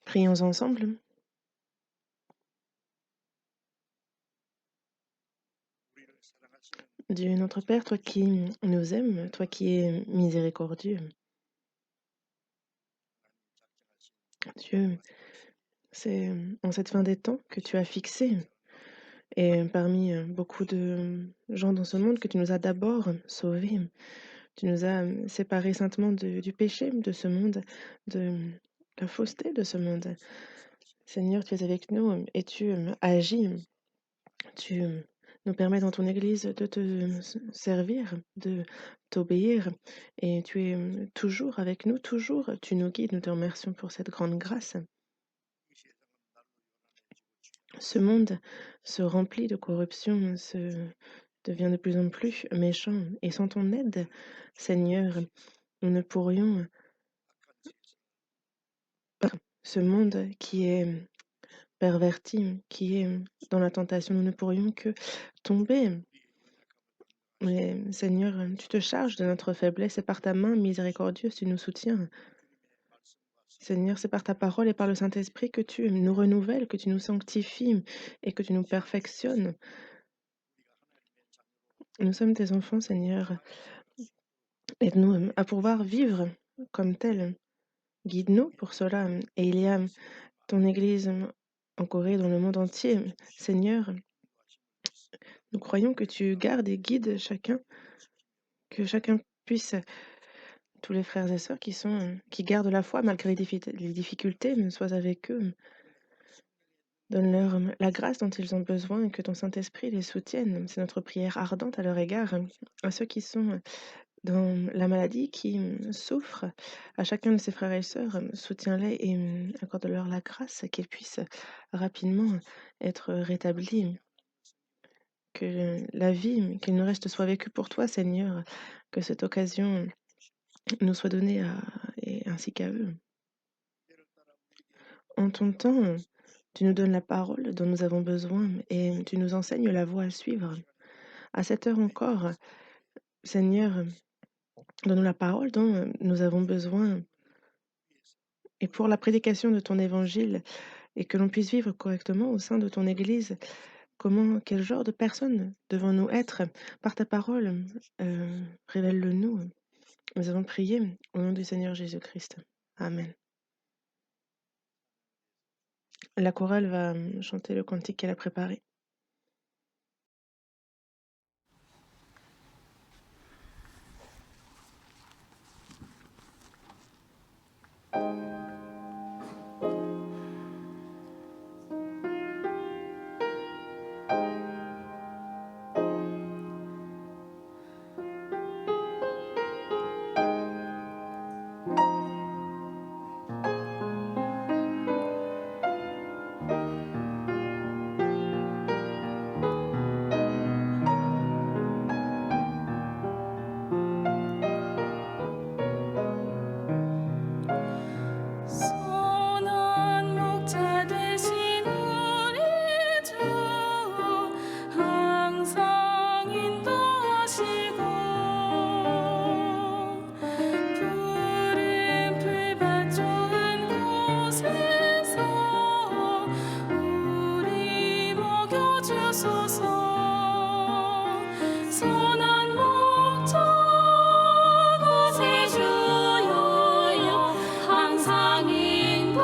Prions ensemble. Dieu notre Père, toi qui nous aimes, toi qui es miséricordieux, Dieu, c'est en cette fin des temps que tu as fixé, et parmi beaucoup de gens dans ce monde, que tu nous as d'abord sauvés. Tu nous as séparés saintement du péché de ce monde, de la fausseté de ce monde. Seigneur, tu es avec nous et tu agis. Tu nous permets dans ton Église de te servir, de t'obéir, et tu es toujours avec nous, toujours tu nous guides. Nous te remercions pour cette grande grâce. Ce monde se remplit de corruption, devient de plus en plus méchant, et sans ton aide, Seigneur, nous ne pourrions, ce monde qui est perverti, qui est dans la tentation, nous ne pourrions que tomber. Mais Seigneur, tu te charges de notre faiblesse et par ta main miséricordieuse, tu nous soutiens. Seigneur, c'est par ta parole et par le Saint-Esprit que tu nous renouvelles, que tu nous sanctifies et que tu nous perfectionnes. Nous sommes tes enfants, Seigneur. Aide-nous à pouvoir vivre comme tel. Guide-nous pour cela. Et il y a ton Église en Corée, dans le monde entier. Seigneur, nous croyons que tu gardes et guides chacun, que chacun puisse, tous les frères et sœurs qui gardent la foi malgré les difficultés, sois avec eux. Donne-leur la grâce dont ils ont besoin et que ton Saint-Esprit les soutienne. C'est notre prière ardente à leur égard. À ceux qui sont dans la maladie, qui souffrent, à chacun de ses frères et sœurs, soutiens-les et accorde-leur la grâce qu'ils puissent rapidement être rétablis. Que la vie qu'il nous reste soit vécue pour toi, Seigneur, que cette occasion nous soit donnée et ainsi qu'à eux. En ton temps, tu nous donnes la parole dont nous avons besoin et tu nous enseignes la voie à suivre. À cette heure encore, Seigneur, donne-nous la parole dont nous avons besoin et pour la prédication de ton évangile et que l'on puisse vivre correctement au sein de ton Église. Quel genre de personnes devons-nous être par ta parole? Révèle-le-nous. Nous avons prié au nom du Seigneur Jésus-Christ. Amen. La chorale va chanter le cantique qu'elle a préparé. 선한 목자 되신 우리 주 항상 인도하시고 푸른 풀밭 좋은 곳에서 우리 먹여주소서. 선한 목자 곳에 주여 항상 인도하소서.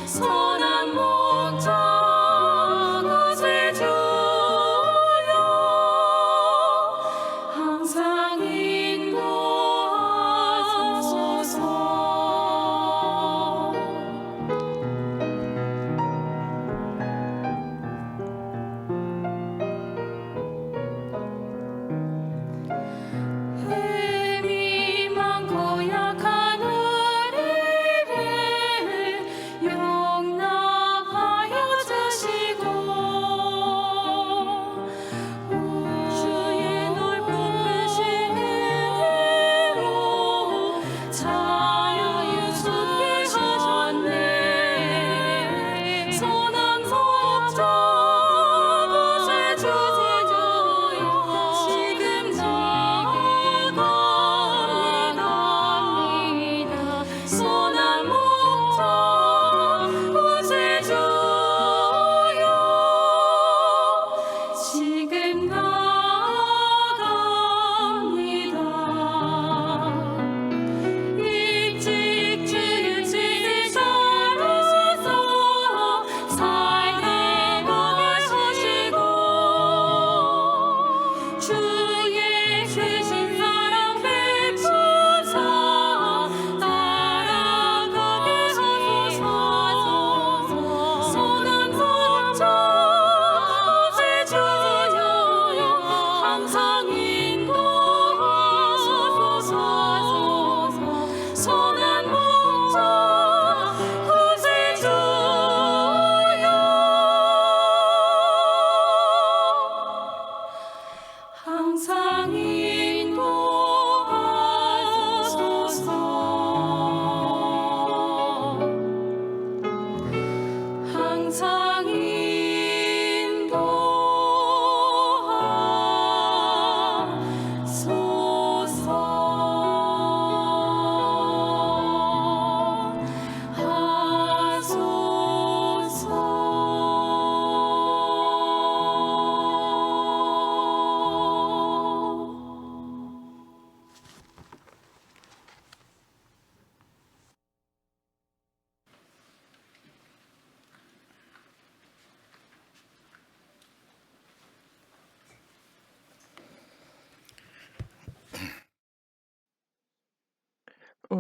선한 목자 곳에 주여 항상 인도하소서.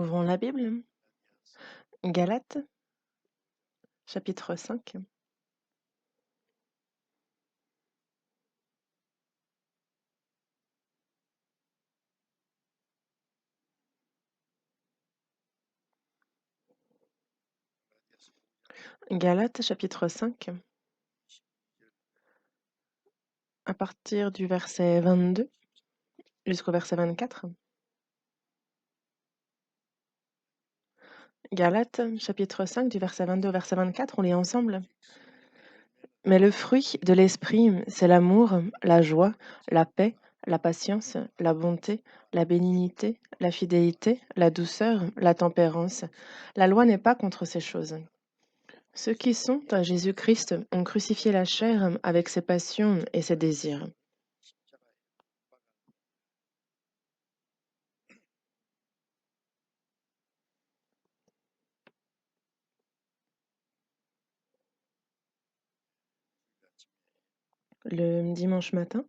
Ouvrons la Bible. Galates, chapitre 5. Galates, chapitre 5, à partir du verset 22 jusqu'au verset 24. Galates, chapitre 5, du verset 22 au verset 24, on lit ensemble. Mais le fruit de l'esprit, c'est l'amour, la joie, la paix, la patience, la bonté, la bénignité, la fidélité, la douceur, la tempérance. La loi n'est pas contre ces choses. Ceux qui sont à Jésus-Christ ont crucifié la chair avec ses passions et ses désirs. Le dimanche matin,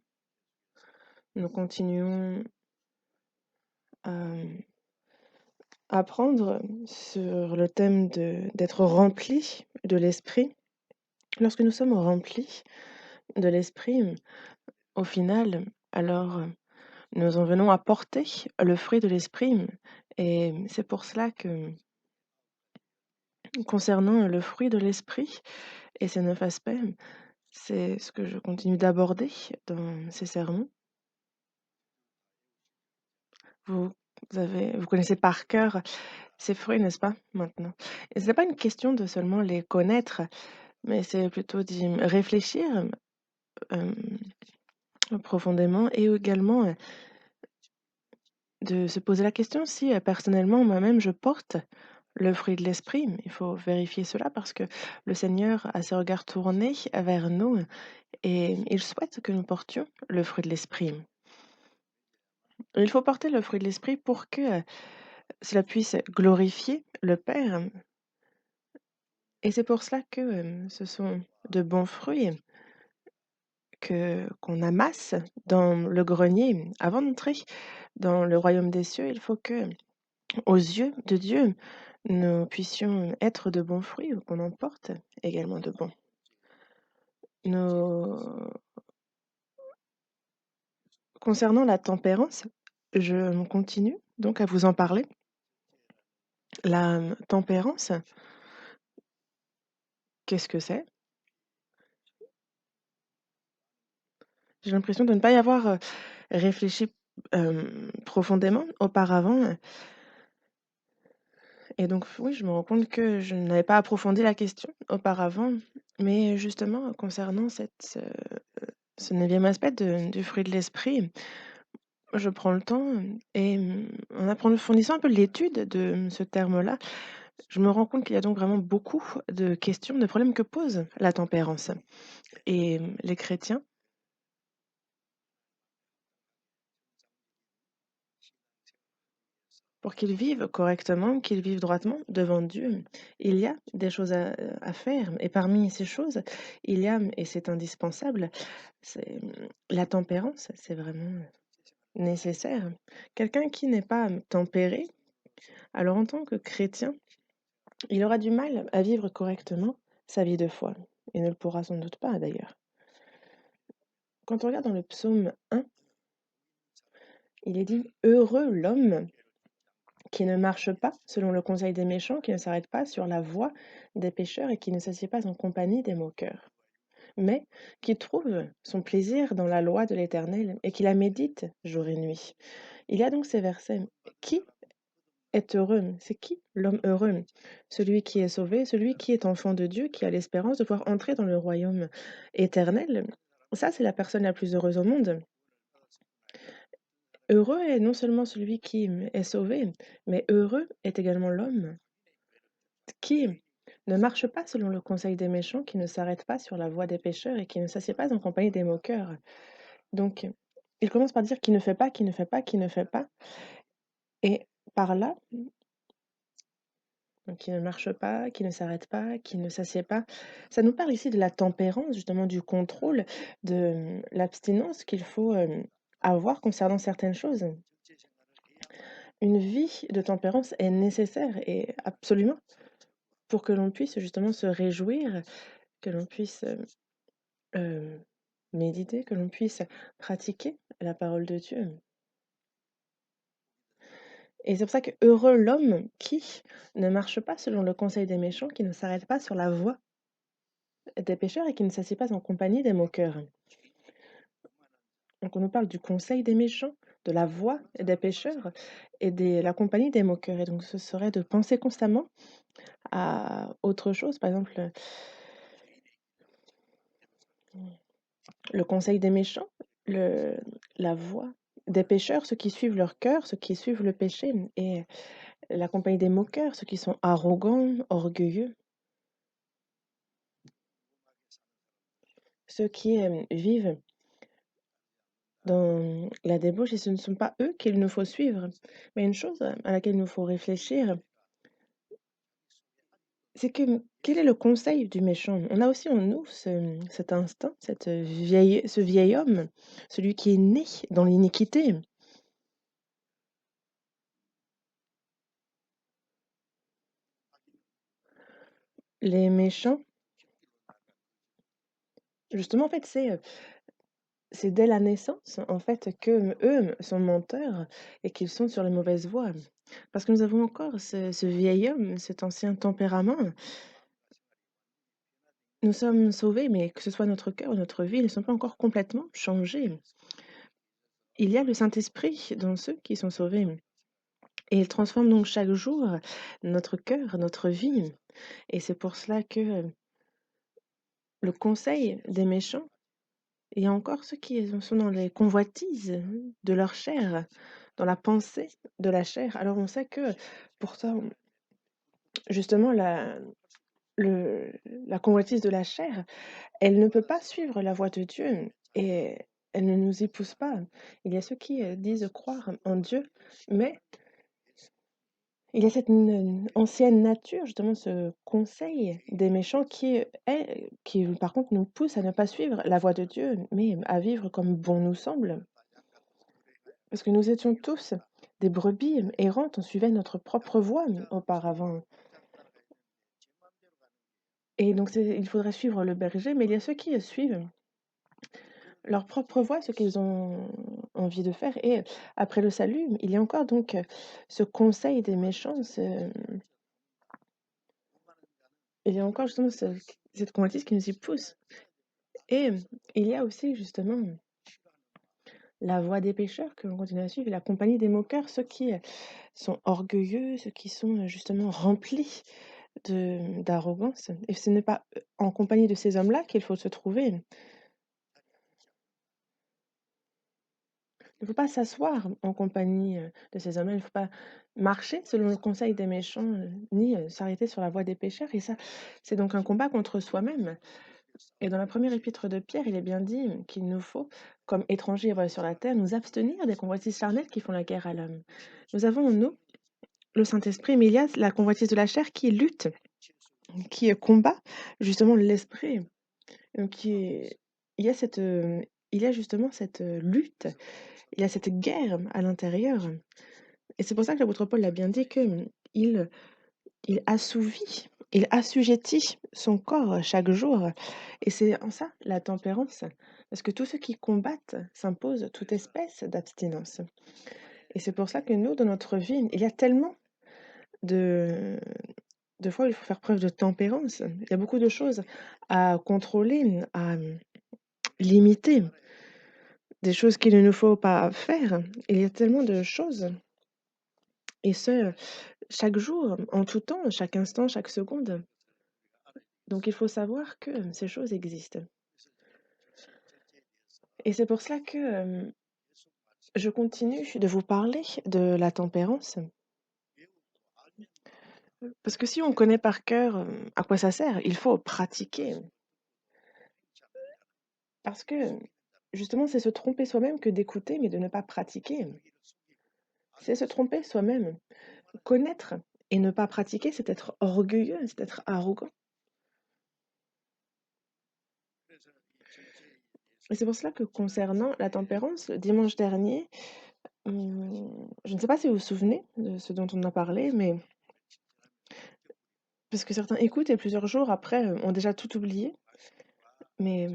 nous continuons à apprendre sur le thème d'être rempli de l'esprit. Lorsque nous sommes remplis de l'esprit, au final, alors nous en venons à porter le fruit de l'esprit. Et c'est pour cela que, concernant le fruit de l'esprit et ces 9 aspects, c'est ce que je continue d'aborder dans ces sermons. Vous vous connaissez par cœur ces fruits, n'est-ce pas, maintenant? Et c'est pas une question de seulement les connaître, mais c'est plutôt d'y réfléchir, hem, profondément et également, de se poser la question si, personnellement, moi-même, je porte le fruit de l'esprit. Il faut vérifier cela parce que le Seigneur a ses regards tournés vers nous et il souhaite que nous portions le fruit de l'esprit. Il faut porter le fruit de l'esprit pour que, cela puisse glorifier le Père et c'est pour cela que, ce sont de bons fruits que qu'on amasse dans le grenier. Avant d'entrer dans le royaume des cieux, il faut que, aux yeux de Dieu, nous puissions être de bons fruits ou qu'on en porte également de bons. Nous Concernant la tempérance, je continue donc à vous en parler. La, tempérance, qu'est-ce que c'est? J'ai l'impression de ne pas y avoir, réfléchi, profondément auparavant, et donc oui, je me rends compte que je n'avais pas approfondi la question auparavant, mais justement concernant ce 9e aspect du fruit de l'esprit, je prends le temps et en approfondissant un peu l'étude de ce terme-là, je me rends compte qu'il y a donc vraiment beaucoup de questions, de problèmes que pose la tempérance et les chrétiens, pour qu'ils vivent correctement, qu'ils vivent droitement devant Dieu, il y a des choses à faire et parmi ces choses, il y a et c'est indispensable, c'est la tempérance, c'est vraiment nécessaire. Quelqu'un qui n'est pas tempéré, alors en tant que chrétien, il aura du mal à vivre correctement sa vie de foi et ne le pourra sans doute pas d'ailleurs. Quand on regarde dans le psaume 1, il est dit: «Heureux l'homme qui ne marche pas selon le conseil des méchants, qui ne s'arrête pas sur la voie des pécheurs et qui ne s'assied pas en compagnie des moqueurs, mais qui trouve son plaisir dans la loi de l'Éternel et qui la médite jour et nuit.» Il y a donc ces versets. Qui est heureux? C'est qui l'homme heureux? Celui qui est sauvé, celui qui est enfant de Dieu, qui a l'espérance de pouvoir entrer dans le royaume éternel. Ça, c'est la personne la plus heureuse au monde. Heureux est non seulement celui qui est sauvé, mais heureux est également l'homme qui ne marche pas selon le conseil des méchants, qui ne s'arrête pas sur la voie des pécheurs et qui ne s'assied pas en compagnie des moqueurs. Donc, il commence par dire qui ne fait pas, qui ne fait pas, qui ne fait pas. Et par là, donc qui ne marche pas, qui ne s'arrête pas, qui ne s'assied pas. Ça nous parle ici de la tempérance, justement du contrôle, de l'abstinence qu'il faut avoir concernant certaines choses. une vie de tempérance est nécessaire et absolument pour que l'on puisse justement se réjouir, que l'on puisse, heu, méditer, que l'on puisse pratiquer la parole de Dieu. Et c'est pour ça que heureux l'homme qui ne marche pas selon le conseil des méchants, qui ne s'arrête pas sur la voie des pécheurs et qui ne s'assied pas en compagnie des moqueurs. Donc on nous parle du conseil des méchants, de la voie des pécheurs et de la compagnie des moqueurs. Et donc ce serait de penser constamment à autre chose, par exemple, le conseil des méchants, le la voie des pécheurs, ceux qui suivent leur cœur, ceux qui suivent le péché et la compagnie des moqueurs, ceux qui sont arrogants, orgueilleux, ceux qui, vivent dans la débauche et ce ne sont pas eux qu'il nous faut suivre. Mais une chose à laquelle il nous faut réfléchir, c'est que quel est le conseil du méchant? On a aussi en nous cet instinct, ce vieil homme, celui qui est né dans l'iniquité. Les méchants, justement, en fait, c'est dès la naissance, en fait, que eux sont menteurs et qu'ils sont sur les mauvaises voies. Parce que nous avons encore ce vieil homme, cet ancien tempérament. Nous sommes sauvés, mais que ce soit notre cœur ou notre vie, ils ne sont pas encore complètement changés. Il y a le Saint-Esprit dans ceux qui sont sauvés et il transforme donc chaque jour notre cœur, notre vie. Et c'est pour cela que le conseil des méchants, il y a encore ceux qui sont dans les convoitises de leur chair, dans la pensée de la chair. Alors on sait que pourtant, justement, le, la convoitise de la chair, elle ne peut pas suivre la voie de Dieu et elle ne nous épouse pas. Il y a ceux qui disent croire en Dieu, mais il y a cette ancienne nature, justement, ce conseil des méchants qui par contre nous pousse à ne pas suivre la voie de Dieu, mais à vivre comme bon nous semble. Parce que nous étions tous des brebis errantes, on suivait notre propre voie auparavant. Et donc il faudrait suivre le berger, mais il y a ceux qui suivent leur propre voie, ce qu'ils ont envie de faire. Et après le salut, il y a encore donc ce conseil des méchants, il y a encore justement cette convoitise qui nous y pousse. Et il y a aussi justement la voie des pécheurs que l'on continue à suivre, et la compagnie des moqueurs, ceux qui sont orgueilleux, ceux qui sont justement remplis d'arrogance. Et ce n'est pas en compagnie de ces hommes-là qu'il faut se trouver. Il ne faut pas s'asseoir en compagnie de ces hommes-là, il ne faut pas marcher selon le conseil des méchants, ni s'arrêter sur la voie des pécheurs. Et ça, c'est donc un combat contre soi-même. Et dans la première épître de Pierre, il est bien dit qu'il nous faut, comme étrangers et voyageurs sur la terre, nous abstenir des convoitises charnelles qui font la guerre à l'homme. Nous avons en nous le Saint-Esprit, mais il y a la convoitise de la chair qui lutte, qui combat justement l'esprit. Donc il y a il y a justement cette lutte, il y a cette guerre à l'intérieur. Et c'est pour ça que l'apôtre Paul l'a bien dit que il, il assouvit, il assujettit son corps chaque jour. Et c'est en ça la tempérance. Parce que tous ceux qui combattent s'imposent toute espèce d'abstinence. Et c'est pour ça que nous, dans notre vie, il y a tellement de, de fois où il faut faire preuve de tempérance. Il y a beaucoup de choses à contrôler, à limiter, des choses qu'il ne nous faut pas faire. Il y a tellement de choses. Et ce, chaque jour, en tout temps, chaque instant, chaque seconde. Donc il faut savoir que ces choses existent. Et c'est pour cela que je continue de vous parler de la tempérance. Parce que si on connaît par cœur à quoi ça sert, il faut pratiquer. Parce que justement, c'est se tromper soi-même que d'écouter, mais de ne pas pratiquer. C'est se tromper soi-même. Connaître et ne pas pratiquer, c'est être orgueilleux, c'est être arrogant. Et c'est pour cela que concernant la tempérance, le dimanche dernier, Je ne sais pas si vous vous souvenez de ce dont on a parlé, mais parce que certains écoutent et plusieurs jours après, ont déjà tout oublié. Mais,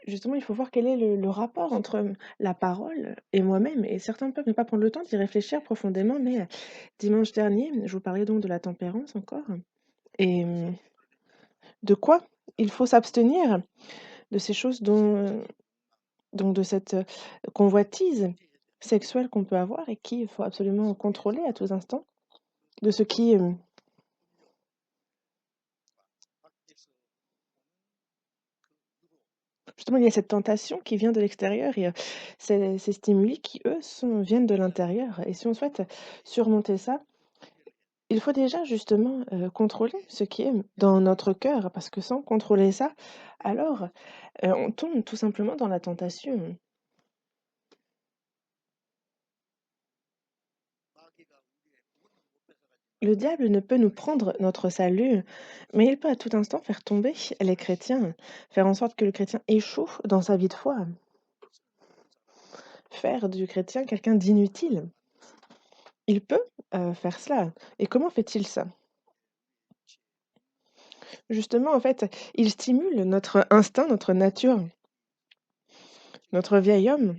justement, il faut voir quel est le rapport entre, la parole et moi-même et certains peuvent ne pas prendre le temps d'y réfléchir profondément, mais, dimanche dernier, je vous parlais donc de la tempérance encore et de quoi il faut s'abstenir, de ces choses donc de cette, convoitise sexuelle qu'on peut avoir et qu'il faut absolument contrôler à tous instants, de ce qui, justement, il y a cette tentation qui vient de l'extérieur et ces stimuli qui, eux, viennent de l'intérieur et si on souhaite surmonter ça, il faut déjà justement, contrôler ce qui est dans notre cœur parce que sans contrôler ça, alors, on tombe tout simplement dans la tentation. Le diable ne peut nous prendre notre salut, mais il peut à tout instant faire tomber les chrétiens, faire en sorte que le chrétien échoue dans sa vie de foi, faire du chrétien quelqu'un d'inutile. Il peut, faire cela et comment fait-il ça? Justement, en fait, il stimule notre instinct, notre nature, notre vieil homme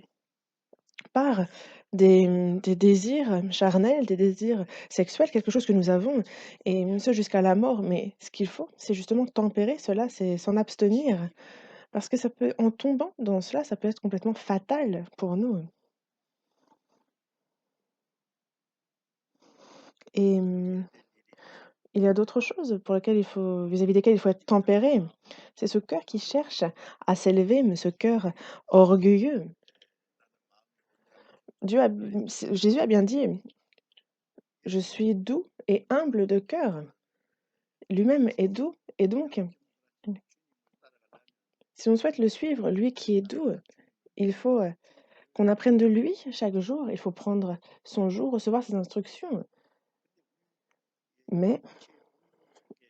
par des désirs charnels, des désirs sexuels, quelque chose que nous avons et ce jusqu'à la mort. Mais ce qu'il faut, c'est justement tempérer cela, c'est s'en abstenir parce que ça peut en tombant dans cela, ça peut être complètement fatal pour nous et il y a d'autres choses pour lesquelles il faut vis-à-vis desquelles il faut être tempéré. C'est ce cœur qui cherche à s'élever, mais ce cœur orgueilleux. Jésus a bien dit: «Je suis doux et humble de cœur». Lui-même est doux et donc si on souhaite le suivre, lui qui est doux, il faut, qu'on apprenne de lui chaque jour. Il faut prendre son joug, recevoir ses instructions. Mais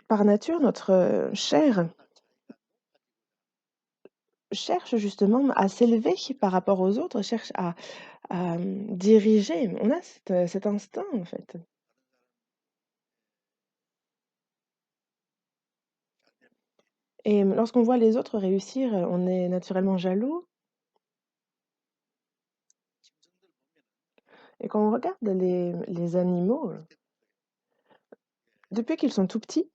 par nature, notre, chair cherche justement à s'élever par rapport aux autres, cherche à diriger. On a cet instinct, en fait et lorsqu'on voit les autres réussir, on est naturellement jaloux et quand on regarde les animaux, depuis qu'ils sont tout petits,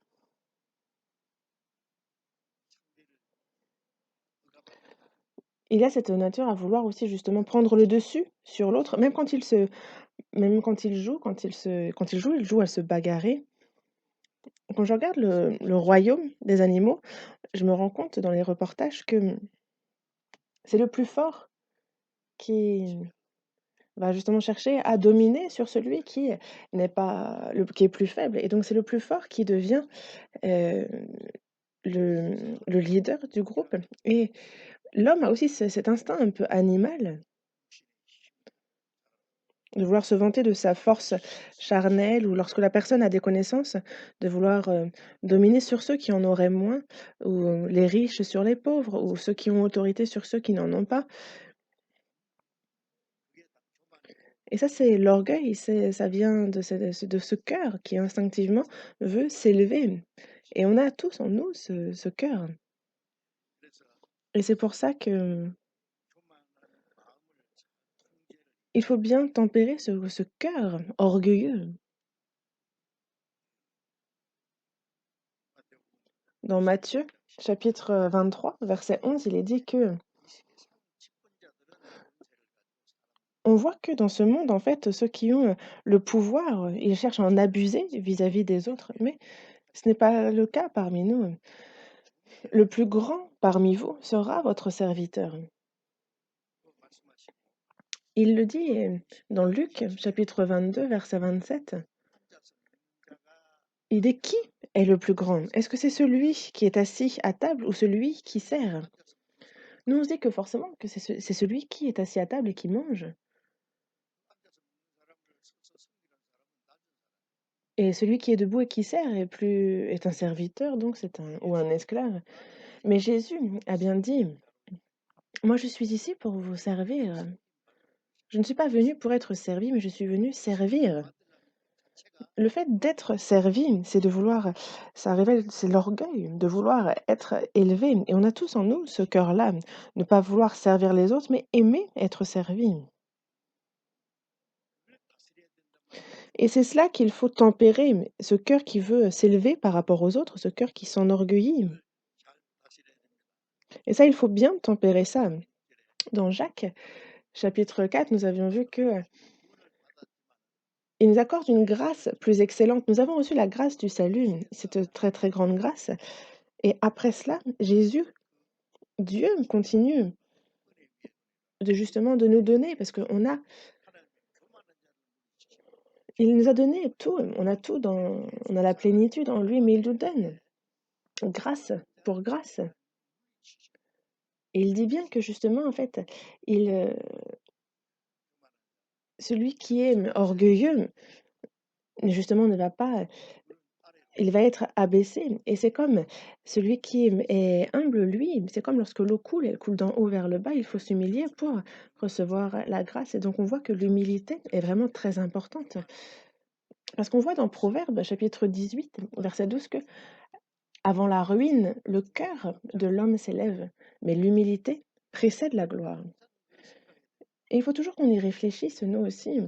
il y a cette nature à vouloir aussi justement prendre le dessus sur l'autre, même quand ils jouent, ils jouent à se bagarrer. Quand je regarde le royaume des animaux, je me rends compte dans les reportages que, c'est le plus fort qui va justement chercher à dominer sur celui qui n'est pas qui est plus faible et donc c'est le plus fort qui devient, heu, le leader du groupe et l'homme a aussi cet instinct un peu animal de vouloir se vanter de sa force charnelle ou lorsque la personne a des connaissances, de vouloir, dominer sur ceux qui en auraient moins ou, les riches sur les pauvres ou ceux qui ont autorité sur ceux qui n'en ont pas et ça, c'est l'orgueil, ça vient de ce cœur qui instinctivement veut s'élever et on a tous en nous ce cœur et c'est pour ça que il faut bien tempérer ce cœur orgueilleux. Dans Matthieu, chapitre, 23, verset 11, il est dit que on voit que dans ce monde, en fait, ceux qui ont, le pouvoir, ils cherchent à en abuser vis-à-vis des autres, mais ce n'est pas le cas parmi nous. Le plus grand parmi vous sera votre serviteur. Il le dit, dans Luc, chapitre 22, verset 27. Il dit: «Qui est le plus grand? Est-ce que c'est celui qui est assis à table ou celui qui sert?» Nous, on se dit que forcément que c'est celui qui est assis à table et qui mange et celui qui est debout et qui sert est un serviteur donc c'est un ou un esclave. Mais Jésus a bien dit: «Moi je suis ici pour vous servir». Je ne suis pas venu pour être servi, mais je suis venu servir. Le fait d'être servi, c'est de vouloir ça révèle c'est l'orgueil, de vouloir être élevé et on a tous en nous ce cœur-là, ne pas vouloir servir les autres, mais aimer être servi et c'est cela qu'il faut tempérer, ce cœur qui veut s'élever par rapport aux autres, ce cœur qui s'enorgueillit et ça, il faut bien tempérer ça. Dans Jacques, chapitre 4, nous avions vu que il nous accorde une grâce plus excellente. Nous avons reçu la grâce du salut, cette très, très grande grâce et après cela, Dieu continue de justement de nous donner parce qu'on a il nous a donné tout, on a la plénitude en lui, mais il nous donne grâce pour grâce. Et il dit bien que justement, en fait, il, celui qui est orgueilleux, justement, ne va pas il va être abaissé et c'est comme celui qui est humble, lui, c'est comme lorsque l'eau coule, elle coule d'en haut vers le bas, il faut s'humilier pour recevoir la grâce et donc on voit que l'humilité est vraiment très importante. Parce qu'on voit dans Proverbes, chapitre 18, verset 12, que avant la ruine, le cœur de l'homme s'élève, mais l'humilité précède la gloire. Et il faut toujours qu'on y réfléchisse, nous aussi,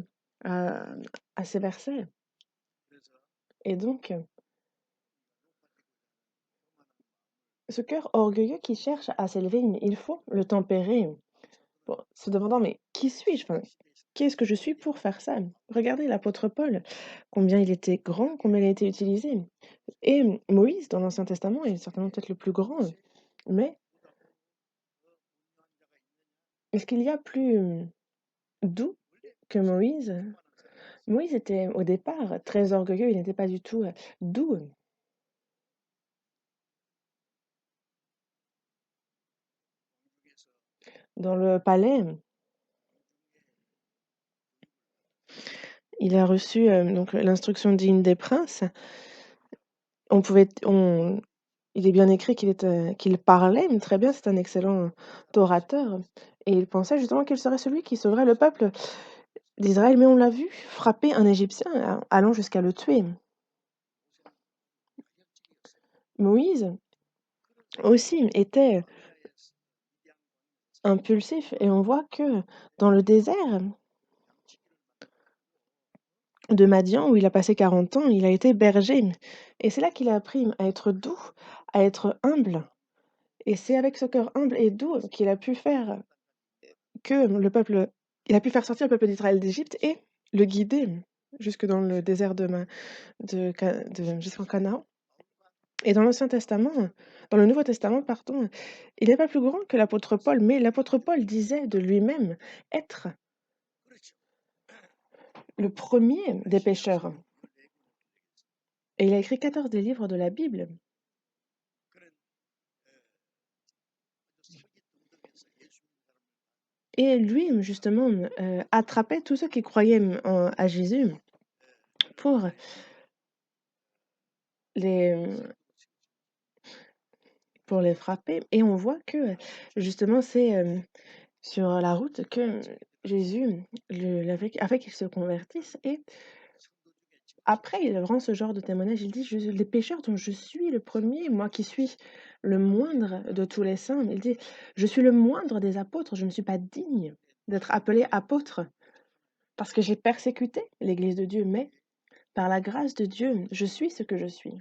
à, à ces versets. Et donc, ce cœur orgueilleux qui cherche à s'élever, il faut le tempérer, pour se demandant, mais qui suis-je? Enfin, qui est-ce que je suis pour faire ça? Regardez l'apôtre Paul, combien il était grand, combien il a été utilisé. Et Moïse, dans l'Ancien Testament, est certainement peut-être le plus grand. Mais est-ce qu'il y a plus doux que Moïse? Moïse était au départ très orgueilleux, il n'était pas du tout doux. Dans le palais, il a reçu donc l'instruction digne des princes. On pouvait, on, il est bien écrit qu'il parlait mais très bien, c'est un excellent orateur. Et il pensait justement qu'il serait celui qui sauverait le peuple d'Israël, mais on l'a vu frapper un Égyptien, allant jusqu'à le tuer. Moïse aussi était impulsif et on voit que dans le désert de Madian, où il a passé 40 ans, il a été berger et c'est là qu'il a appris à être doux, à être humble et c'est avec ce cœur humble et doux qu'il a pu faire que le peuple il a pu faire sortir le peuple d'Israël d'Égypte et le guider jusque dans le désert de jusqu'en Canaan. Et dans le Nouveau Testament, pardon, il n'est pas plus grand que l'apôtre Paul, mais l'apôtre Paul disait de lui-même être le premier des pécheurs. Et il a écrit 14 des livres de la Bible. Et lui, justement, attrapait tous ceux qui croyaient à Jésus pour les, pour les frapper. Et on voit que, justement, c'est sur la route que Jésus a fait qu'il se convertisse. Et après, il rend ce genre de témoignage. Il dit, les pécheurs dont je suis le premier, moi qui suis le moindre de tous les saints, il dit, je suis le moindre des apôtres, je ne suis pas digne d'être appelé apôtre parce que j'ai persécuté l'Église de Dieu, mais par la grâce de Dieu, je suis ce que je suis.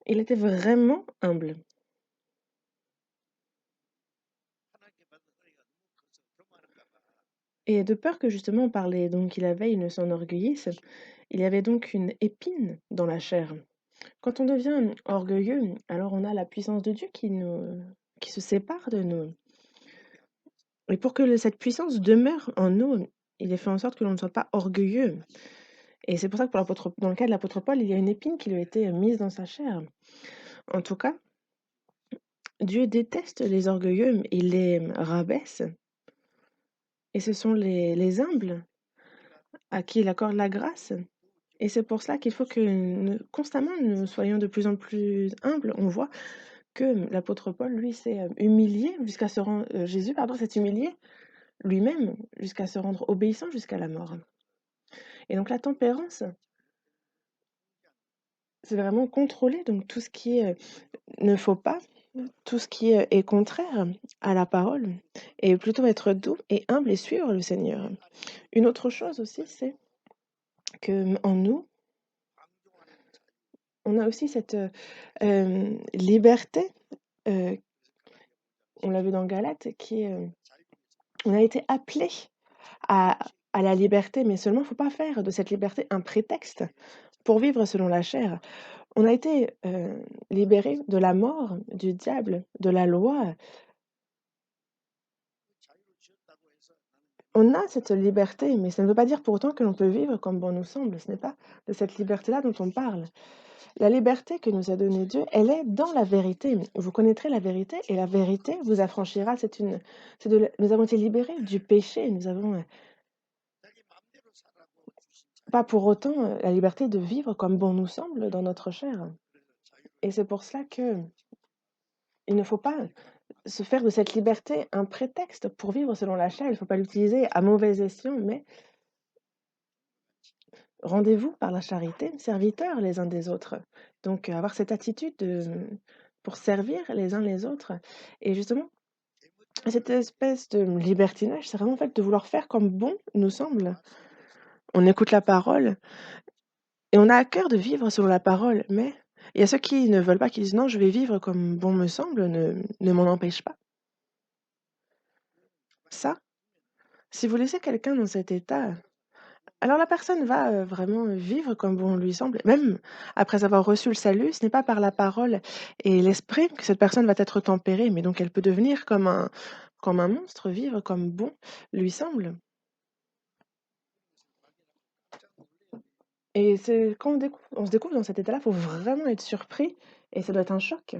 Il était vraiment humble. Et de peur que justement on parlait donc qu'il avait, il ne s'enorgueillisse, il y avait donc une épine dans la chair. Quand on devient orgueilleux, alors on a la puissance de Dieu qui se sépare de nous. Et pour que cette puissance demeure en nous, il est fait en sorte que l'on ne soit pas orgueilleux. Et c'est pour ça que dans le cas de l'apôtre Paul, il y a une épine qui lui a été mise dans sa chair. En tout cas, Dieu déteste les orgueilleux, il les rabaisse. Et ce sont les humbles à qui il accorde la grâce. Et c'est pour cela qu'il faut que constamment nous soyons de plus en plus humbles. On voit que l'apôtre Paul, lui, s'est humilié jusqu'à se rendre, Jésus, pardon, s'est humilié lui-même jusqu'à se rendre obéissant jusqu'à la mort. Et donc la tempérance, c'est vraiment contrôler donc tout ce qui ne faut pas, tout ce qui est contraire à la parole, et plutôt être doux et humble et suivre le Seigneur. Une autre chose aussi, c'est que en nous, on a aussi cette liberté, euh, on l'a vu dans Galates, qui est, on a été appelé à, à la liberté, mais seulement il ne faut pas faire de cette liberté un prétexte pour vivre selon la chair. On a été libérés de la mort, du diable, de la loi. On a cette liberté, mais ça ne veut pas dire pour autant que l'on peut vivre comme bon nous semble. Ce n'est pas de cette liberté-là dont on parle. La liberté que nous a donnée Dieu, elle est dans la vérité. Vous connaîtrez la vérité et la vérité vous affranchira. Nous avons été libérés du péché. Nous avons pas pour autant la liberté de vivre comme bon nous semble dans notre chair. Et c'est pour cela que il ne faut pas se faire de cette liberté un prétexte pour vivre selon la chair. Il ne faut pas l'utiliser à mauvais escient, mais rendez-vous par la charité, serviteurs les uns des autres. Donc, avoir cette attitude pour servir les uns les autres. Et justement, cette espèce de libertinage, c'est vraiment en fait de vouloir faire comme bon nous semble. On écoute la parole et on a à cœur de vivre selon la parole, mais il y a ceux qui ne veulent pas, qui disent non, je vais vivre comme bon me semble, ne m'en empêche pas. Ça, si vous laissez quelqu'un dans cet état, alors la personne va, vraiment vivre comme bon lui semble. Même après avoir reçu le salut, ce n'est pas par la parole et l'esprit que cette personne va être tempérée, mais donc elle peut devenir comme un monstre, vivre comme bon lui semble. Et c'est quand on se découvre dans cet état-là, il faut vraiment être surpris et ça doit être un choc.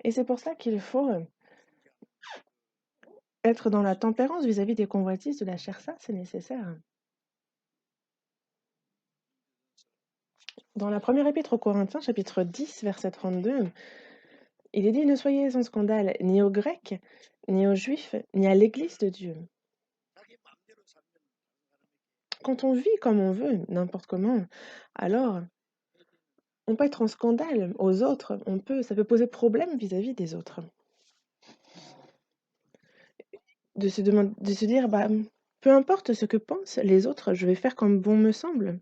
Et c'est pour ça qu'il faut, être dans la tempérance vis-à-vis des convoitises de la chair, ça, c'est nécessaire. Dans la première épître aux Corinthiens, chapitre 10, verset 32, il est dit: «Ne soyez en scandale ni aux Grecs, ni aux Juifs, ni à l'Église de Dieu». Quand on vit comme on veut, n'importe comment, alors on peut être en scandale aux autres, ça peut poser problème vis-à-vis des autres. De se dire: «Bah, peu importe ce que pensent les autres, je vais faire comme bon me semble».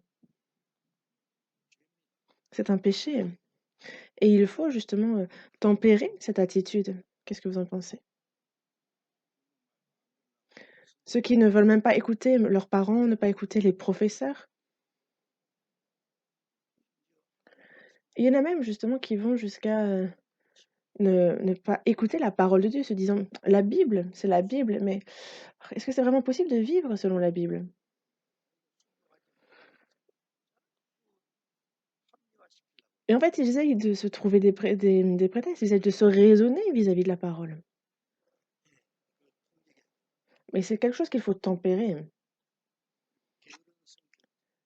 C'est un péché et il faut justement, tempérer cette attitude. Qu'est-ce que vous en pensez? Ceux qui ne veulent même pas écouter leurs parents, ne pas écouter les professeurs. Il y en a même justement qui vont jusqu'à, ne pas écouter la parole de Dieu, se disant: «La Bible, c'est la Bible», mais est-ce que c'est vraiment possible de vivre selon la Bible? Et en fait, ils essayent de se trouver des prétextes, ils essayent de se raisonner vis-à-vis de la parole. Mais c'est quelque chose qu'il faut tempérer.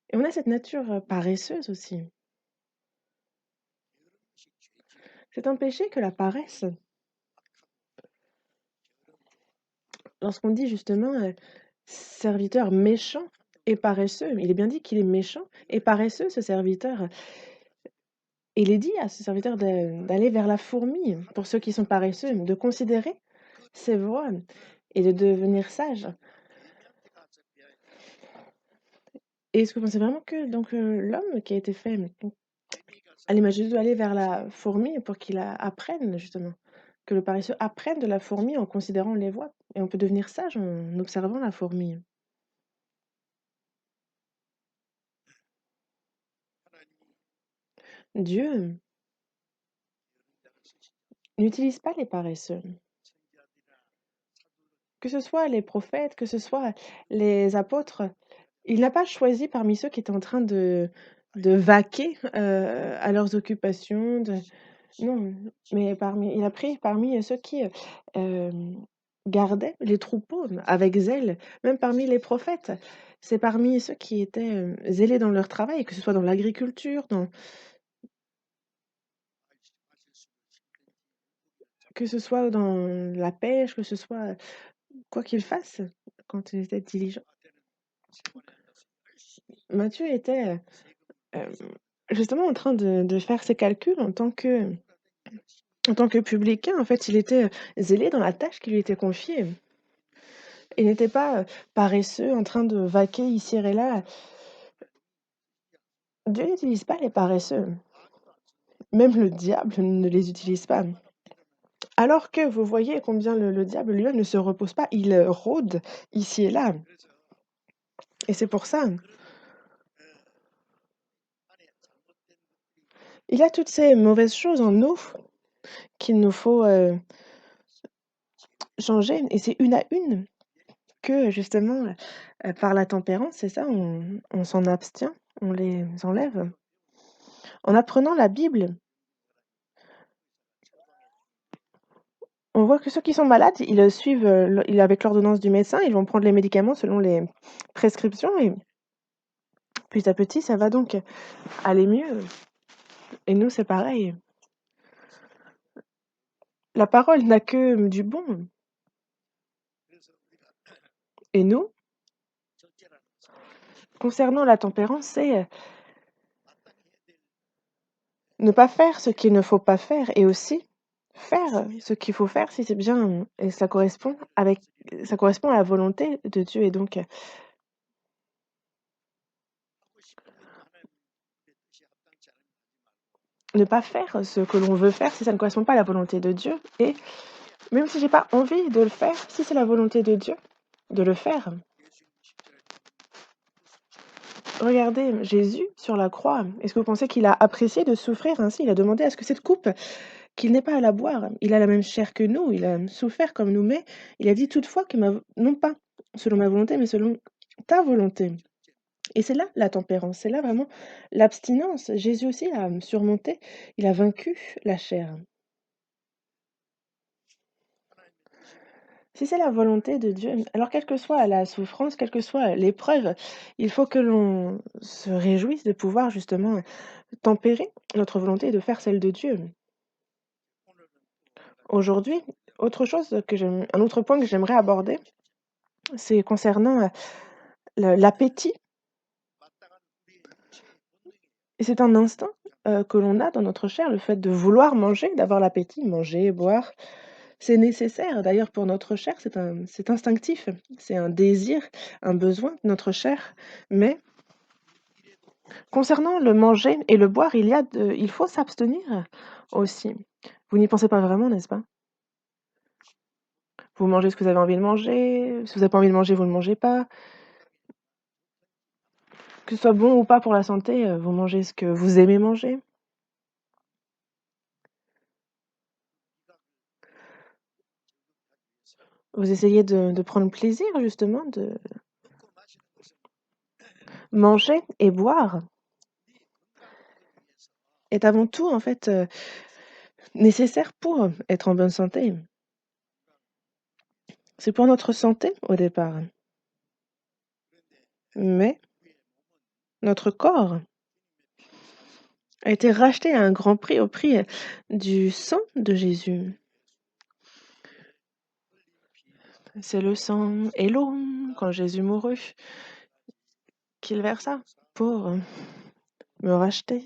Et on a cette nature, paresseuse aussi. C'est un péché que la paresse. Lorsqu'on dit justement, serviteur méchant et paresseux, il est bien dit qu'il est méchant et paresseux ce serviteur. Il est dit à ce serviteur d'aller vers la fourmi, pour ceux qui sont paresseux, de considérer ses voies et de devenir sage. Et est-ce que vous pensez vraiment que donc l'homme qui a été fait à l'image de Dieu doit aller vers la fourmi pour qu'il apprenne justement, que le paresseux apprenne de la fourmi en considérant les voies et on peut devenir sage en observant la fourmi. Dieu n'utilise pas les paresseux. Que ce soit les prophètes, que ce soit les apôtres, il n'a pas choisi parmi ceux qui étaient en train de vaquer, à leurs occupations, non, mais il a pris parmi ceux qui, gardait les troupeaux avec zèle, même parmi les prophètes. C'est parmi ceux qui étaient, zélés dans leur travail, que ce soit dans l'agriculture, que ce soit dans la pêche, que ce soit quoi qu'ils fassent, quand ils étaient diligents. Matthieu était, hem, justement en train de faire ses calculs en tant que publicain. En fait, il était, zélé dans la tâche qui lui était confiée. Il n'était pas, paresseux en train de vaquer ici et là. Dieu n'utilise pas les paresseux. Même le diable ne les utilise pas. Alors que vous voyez combien le diable lui-même ne se repose pas, il, rôde ici et là. Et c'est pour ça. Il y a toutes ces mauvaises choses en nous qu'il nous faut, changer, et c'est une à une que justement, par la tempérance, c'est ça, on s'en abstient, on les enlève. En apprenant la Bible, on voit que ceux qui sont malades, ils, suivent, avec l'ordonnance du médecin, ils vont prendre les médicaments selon les prescriptions, et petit à petit, ça va donc aller mieux. Et nous, c'est pareil. La parole n'a que du bon. Et nous, concernant la tempérance, c'est ne pas faire ce qu'il ne faut pas faire, et aussi faire ce qu'il faut faire si c'est bien et ça correspond à la volonté de Dieu. Et donc, ne pas faire ce que l'on veut faire si ça ne correspond pas à la volonté de Dieu, et même si j'ai pas envie de le faire, si c'est la volonté de Dieu de le faire. Regardez Jésus sur la croix. Est-ce que vous pensez qu'il a apprécié de souffrir ainsi? Il a demandé à ce que cette coupe, qu'il n'ait pas à la boire. Il a la même chair que nous, il a souffert comme nous, mais il a dit toutefois que non pas selon ma volonté, mais selon ta volonté. Et c'est là la tempérance, c'est là vraiment l'abstinence. Jésus aussi a surmonté, il a vaincu la chair. Si c'est la volonté de Dieu, alors quelle que soit la souffrance, quelle que soit l'épreuve, il faut que l'on se réjouisse de pouvoir justement tempérer notre volonté et de faire celle de Dieu. Aujourd'hui, un autre point que j'aimerais aborder, c'est concernant l'appétit. Et c'est un instinct que l'on a dans notre chair, le fait de vouloir manger, d'avoir l'appétit, manger, boire. C'est nécessaire d'ailleurs pour notre chair, c'est instinctif, c'est un désir, un besoin de notre chair. Mais concernant le manger et le boire, il faut s'abstenir aussi. Vous n'y pensez pas vraiment, n'est-ce pas? Vous mangez ce que vous avez envie de manger, si vous n'avez pas envie de manger, vous ne mangez pas. Que ce soit bon ou pas pour la santé, vous mangez ce que vous aimez manger. Vous essayez de prendre plaisir justement, de manger et boire est avant tout en fait, nécessaire pour être en bonne santé. C'est pour notre santé au départ. Mais notre corps a été racheté à un grand prix, au prix, du sang de Jésus. C'est le sang et l'eau, quand Jésus mourut, qu'il versa pour, me racheter.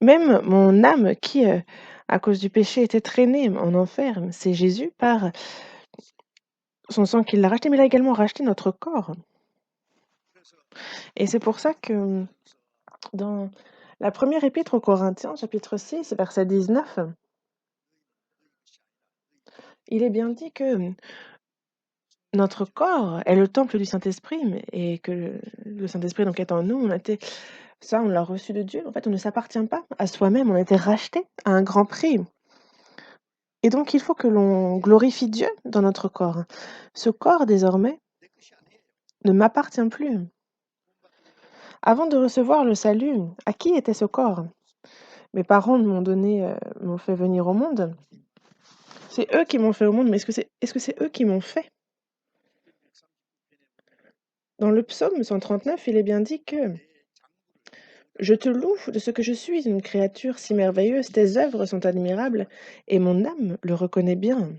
Même mon âme qui, à cause du péché, était traînée en enfer, c'est Jésus par son sang qui l'a racheté, mais il a également racheté notre corps. Et c'est pour ça que dans la première épître aux Corinthiens, chapitre 6, verset 19, il est bien dit que notre corps est le temple du Saint-Esprit, et que le Saint-Esprit donc est en nous. On l'a reçu de Dieu. En fait, on ne s'appartient pas à soi-même, on a été racheté à un grand prix. Et donc il faut que l'on glorifie Dieu dans notre corps. Ce corps désormais ne m'appartient plus. Avant de recevoir le salut, à qui était ce corps? Mes parents m'ont fait venir au monde. C'est eux qui m'ont fait au monde, mais est-ce que c'est eux qui m'ont fait? Dans le psaume 139, il est bien dit que je te loue de ce que je suis une créature si merveilleuse, tes œuvres sont admirables et mon âme le reconnaît bien.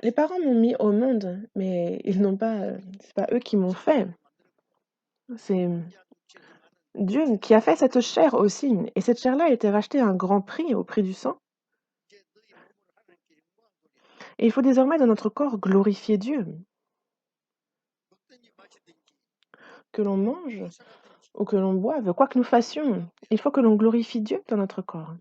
Les parents m'ont mis au monde, mais ils n'ont pas, c'est pas eux qui m'ont fait. C'est Dieu qui a fait cette chair aussi. Et cette chair-là a été rachetée à un grand prix, au prix du sang. Et il faut désormais dans notre corps glorifier Dieu. Que l'on mange ou que l'on boive, quoi que nous fassions, il faut que l'on glorifie Dieu dans notre corps.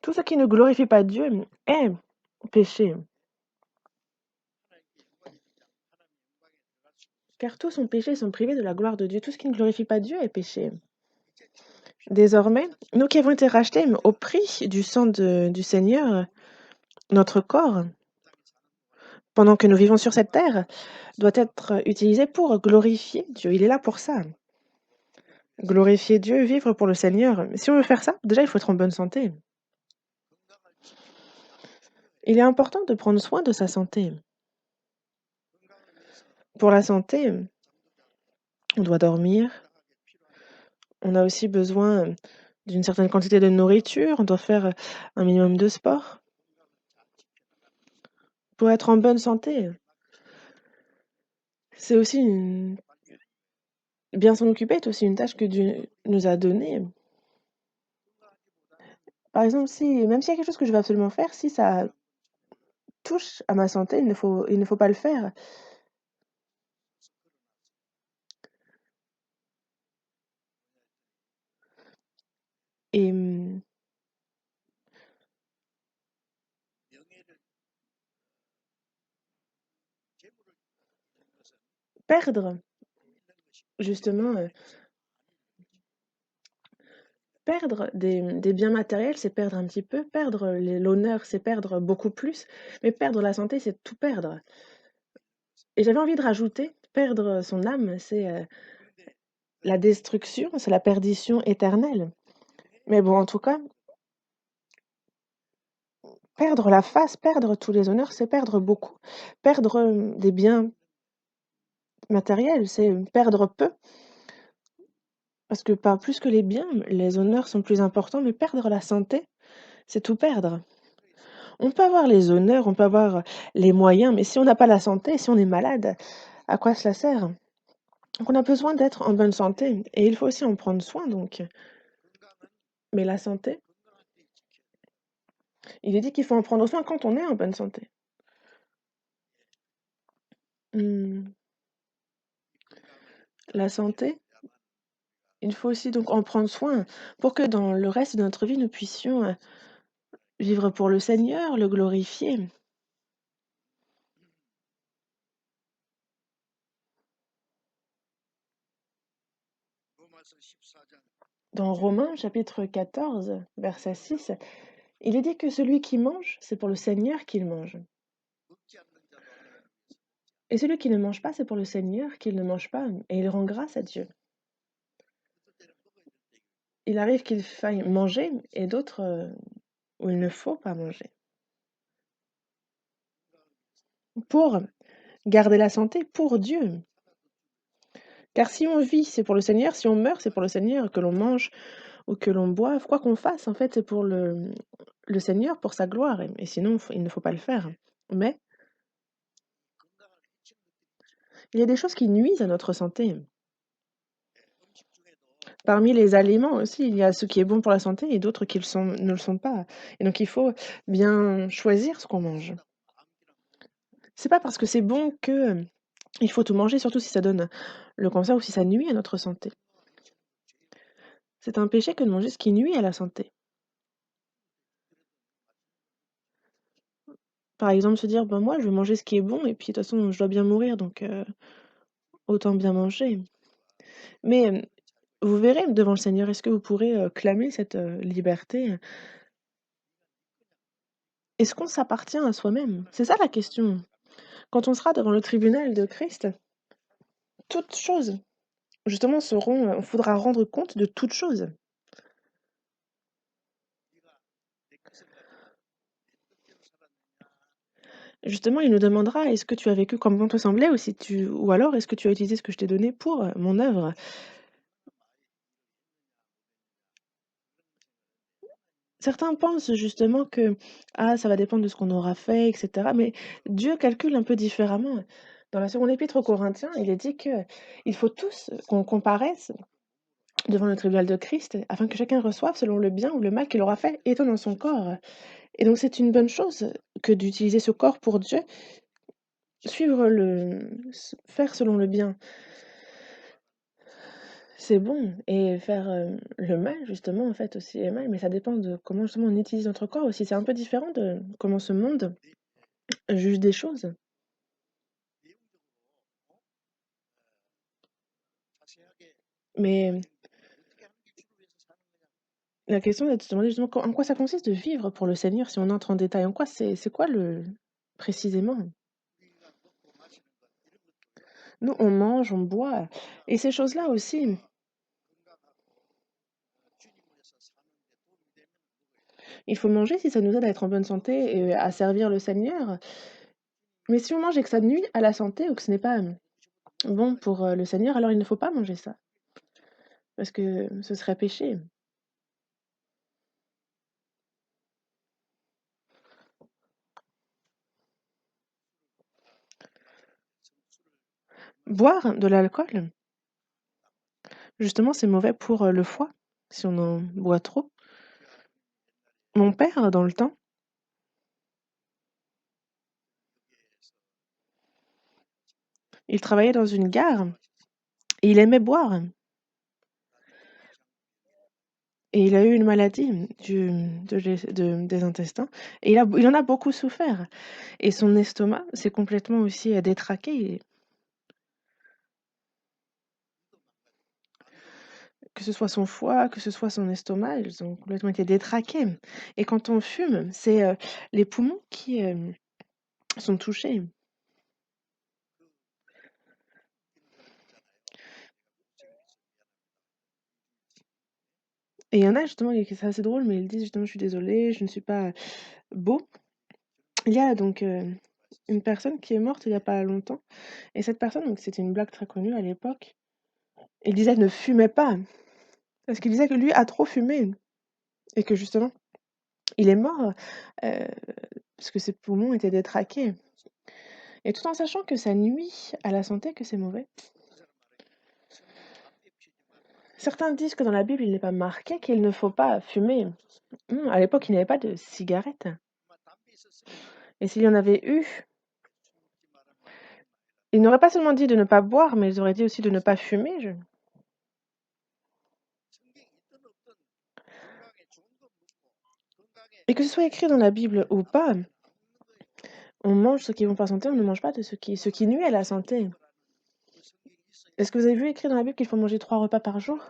Tout ce qui ne glorifie pas Dieu est péché. Car tous sont péchés et sont privés de la gloire de Dieu. Tout ce qui ne glorifie pas Dieu est péché. Désormais, nous qui avons été rachetés au prix du sang du Seigneur, notre corps, pendant que nous vivons sur cette terre, doit être utilisé pour glorifier Dieu. Il est là pour ça. Glorifier Dieu, vivre pour le Seigneur. Si on veut faire ça, déjà, il faut être en bonne santé. Il est important de prendre soin de sa santé. Pour la santé, on doit dormir. On a aussi besoin d'une certaine quantité de nourriture. On doit faire un minimum de sport pour être en bonne santé. C'est aussi bien s'en occuper est aussi une tâche que Dieu nous a donnée. Par exemple, même s'il y a quelque chose que je veux absolument faire, si ça touche à ma santé, il ne faut pas le faire. Et perdre, justement, perdre des biens matériels, c'est perdre un petit peu. Perdre l'honneur, c'est perdre beaucoup plus. Mais perdre la santé, c'est tout perdre. Et j'avais envie de rajouter, perdre son âme, c'est la destruction, c'est la perdition éternelle. Mais bon, en tout cas, perdre la face, perdre tous les honneurs, c'est perdre beaucoup. Perdre des biens matériels, c'est perdre peu. Parce que pas plus que les biens, les honneurs sont plus importants, mais perdre la santé, c'est tout perdre. On peut avoir les honneurs, on peut avoir les moyens, mais si on n'a pas la santé, si on est malade, à quoi cela sert? Donc on a besoin d'être en bonne santé et il faut aussi en prendre soin donc. Mais la santé, il est dit qu'il faut en prendre soin quand on est en bonne santé. Mmh, la santé, il faut aussi donc en prendre soin pour que dans le reste de notre vie, nous puissions, vivre pour le Seigneur, le glorifier. Dans Romains chapitre 14, verset 6, il est dit que celui qui mange, c'est pour le Seigneur qu'il mange. Et celui qui ne mange pas, c'est pour le Seigneur qu'il ne mange pas, et il rend grâce à Dieu. Il arrive qu'il faille manger et d'autres où il ne faut pas manger. Pour garder la santé, pour Dieu. Car si on vit, c'est pour le Seigneur, si on meurt, c'est pour le Seigneur, que l'on mange ou que l'on boive, quoi qu'on fasse, en fait, c'est pour le Seigneur, pour sa gloire. Et sinon, il ne faut pas le faire. Mais il y a des choses qui nuisent à notre santé. Parmi les aliments aussi, il y a ce qui est bon pour la santé et d'autres qui ne le sont pas. Et donc il faut bien choisir ce qu'on mange. C'est pas parce que c'est bon que il faut tout manger, surtout si ça donne le cancer ou si ça nuit à notre santé. C'est un péché que de manger ce qui nuit à la santé. Par exemple, se dire: «Bah, moi, je vais manger ce qui est bon et puis de toute façon, je dois bien mourir donc autant bien manger». Mais vous verrez devant le Seigneur, est-ce que vous pourrez clamer cette liberté? Est-ce qu'on s'appartient à soi-même? C'est ça la question. Quand on sera devant le tribunal de Christ, toute chose justement seront, faudra rendre compte de toutes choses. Justement, il nous demandera: «Est-ce que tu as vécu comme bon te semblait ou alors est-ce que tu as utilisé ce que je t'ai donné pour, mon œuvre?» Certains pensent justement que, ah, ça va dépendre de ce qu'on aura fait et cetera, mais Dieu calcule un peu différemment. Dans la seconde épître aux Corinthiens, il est dit que il faut tous qu'on comparaisse devant le tribunal de Christ, afin que chacun reçoive selon le bien ou le mal qu'il aura fait étant dans son corps. Et donc c'est une bonne chose que d'utiliser ce corps pour Dieu, faire selon le bien. C'est bon et faire, le mal justement en fait aussi est mal, mais ça dépend de comment justement on utilise notre corps aussi. C'est un peu différent de comment ce monde juge des choses. Mais la question est de se demander justement en quoi ça consiste de vivre pour le Seigneur si on entre en détail? En quoi c'est quoi le précisément? Nous, on mange, on boit et ces choses-là aussi, il faut manger si ça nous aide à être en bonne santé et à servir le Seigneur. Mais si on mange et que ça nuit à la santé ou que ce n'est pas, bon pour, le Seigneur, alors il ne faut pas manger ça, parce que ce serait péché. Boire de l'alcool, justement, c'est mauvais pour, le foie, si on en boit trop. Mon père, dans le temps, il travaillait dans une gare et il aimait boire et il a eu une maladie des intestins et il en a beaucoup souffert et son estomac s'est complètement aussi, détraqué, que ce soit son foie, que ce soit son estomac, ils ont complètement été détraqués et quand on fume, c'est, les poumons qui, sont touchés. Et il y en a justement et que c'est assez drôle, mais ils disent justement: «Je suis désolé, je ne suis pas beau». Il y a donc, une personne qui est morte il y a pas longtemps et cette personne, donc c'était une blague très connue à l'époque, il disait: «Ne fumez pas!» parce qu'il disait que lui a trop fumé et que justement il est mort, heu, parce que ses poumons étaient détraqués et tout en sachant que ça nuit à la santé, que c'est mauvais. Certains disent que dans la Bible, il n'est pas marqué qu'il ne faut pas fumer. À l'époque, il n'y avait pas de cigarettes et s'il y en avait eu, ils n'auraient pas seulement dit de ne pas boire, mais ils auraient dit aussi de ne pas fumer, je et que ce soit écrit dans la Bible ou pas, on mange ce qui est bon pour la santé, on ne mange pas de ce qui nuit à la santé. Est-ce que vous avez vu écrit dans la Bible qu'il faut manger 3 repas par jour?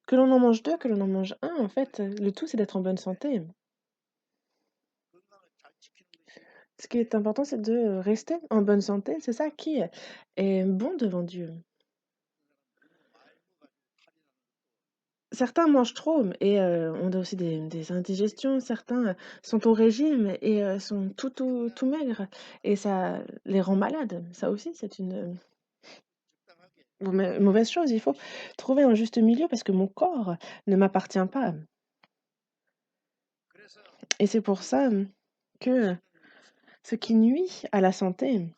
Que l'on en mange 2, que l'on en mange un, en fait, le tout c'est d'être en bonne santé. Ce qui est important, c'est de rester en bonne santé, c'est ça qui est bon devant Dieu. Certains mangent trop et ont aussi des indigestions, certains, sont au régime et sont tout maigres et ça les rend malades. Ça aussi, c'est une, mauvaise chose. Il faut trouver un juste milieu parce que mon corps ne m'appartient pas et c'est pour ça, que ce qui nuit à la santé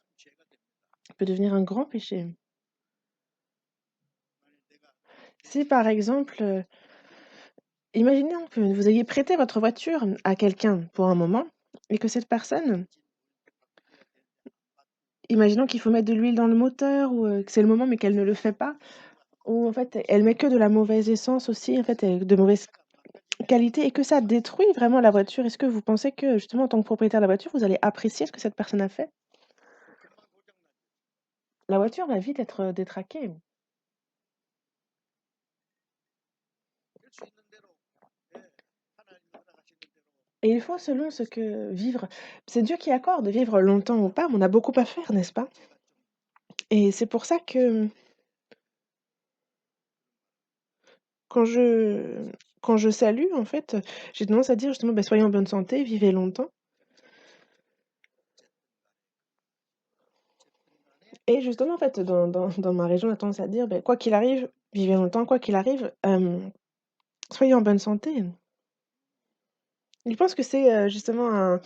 peut devenir un grand péché. Si par exemple, imaginons que vous ayez prêté votre voiture à quelqu'un pour un moment et que cette personne, imaginons qu'il faut mettre de l'huile dans le moteur ou, que c'est le moment mais qu'elle ne le fait pas ou en fait elle met que de la mauvaise essence aussi, en fait, de mauvaise qualité et que ça détruit vraiment la voiture. Est-ce que vous pensez que justement en tant que propriétaire de la voiture, vous allez apprécier ce que cette personne a fait? La voiture va vite être, détraquée et il faut selon ce que vivre c'est Dieu qui accorde, vivre longtemps ou pas, mais on a beaucoup à faire, n'est-ce pas? Et c'est pour ça que Quand je quand je salue, en fait, j'ai tendance à dire justement: «Bah, soyez en bonne santé, vivez longtemps» et justement, en fait, dans ma région, on a tendance à dire: «Beh, quoi qu'il arrive, vivez longtemps, quoi qu'il arrive, soyez en bonne santé». Je pense que c'est, justement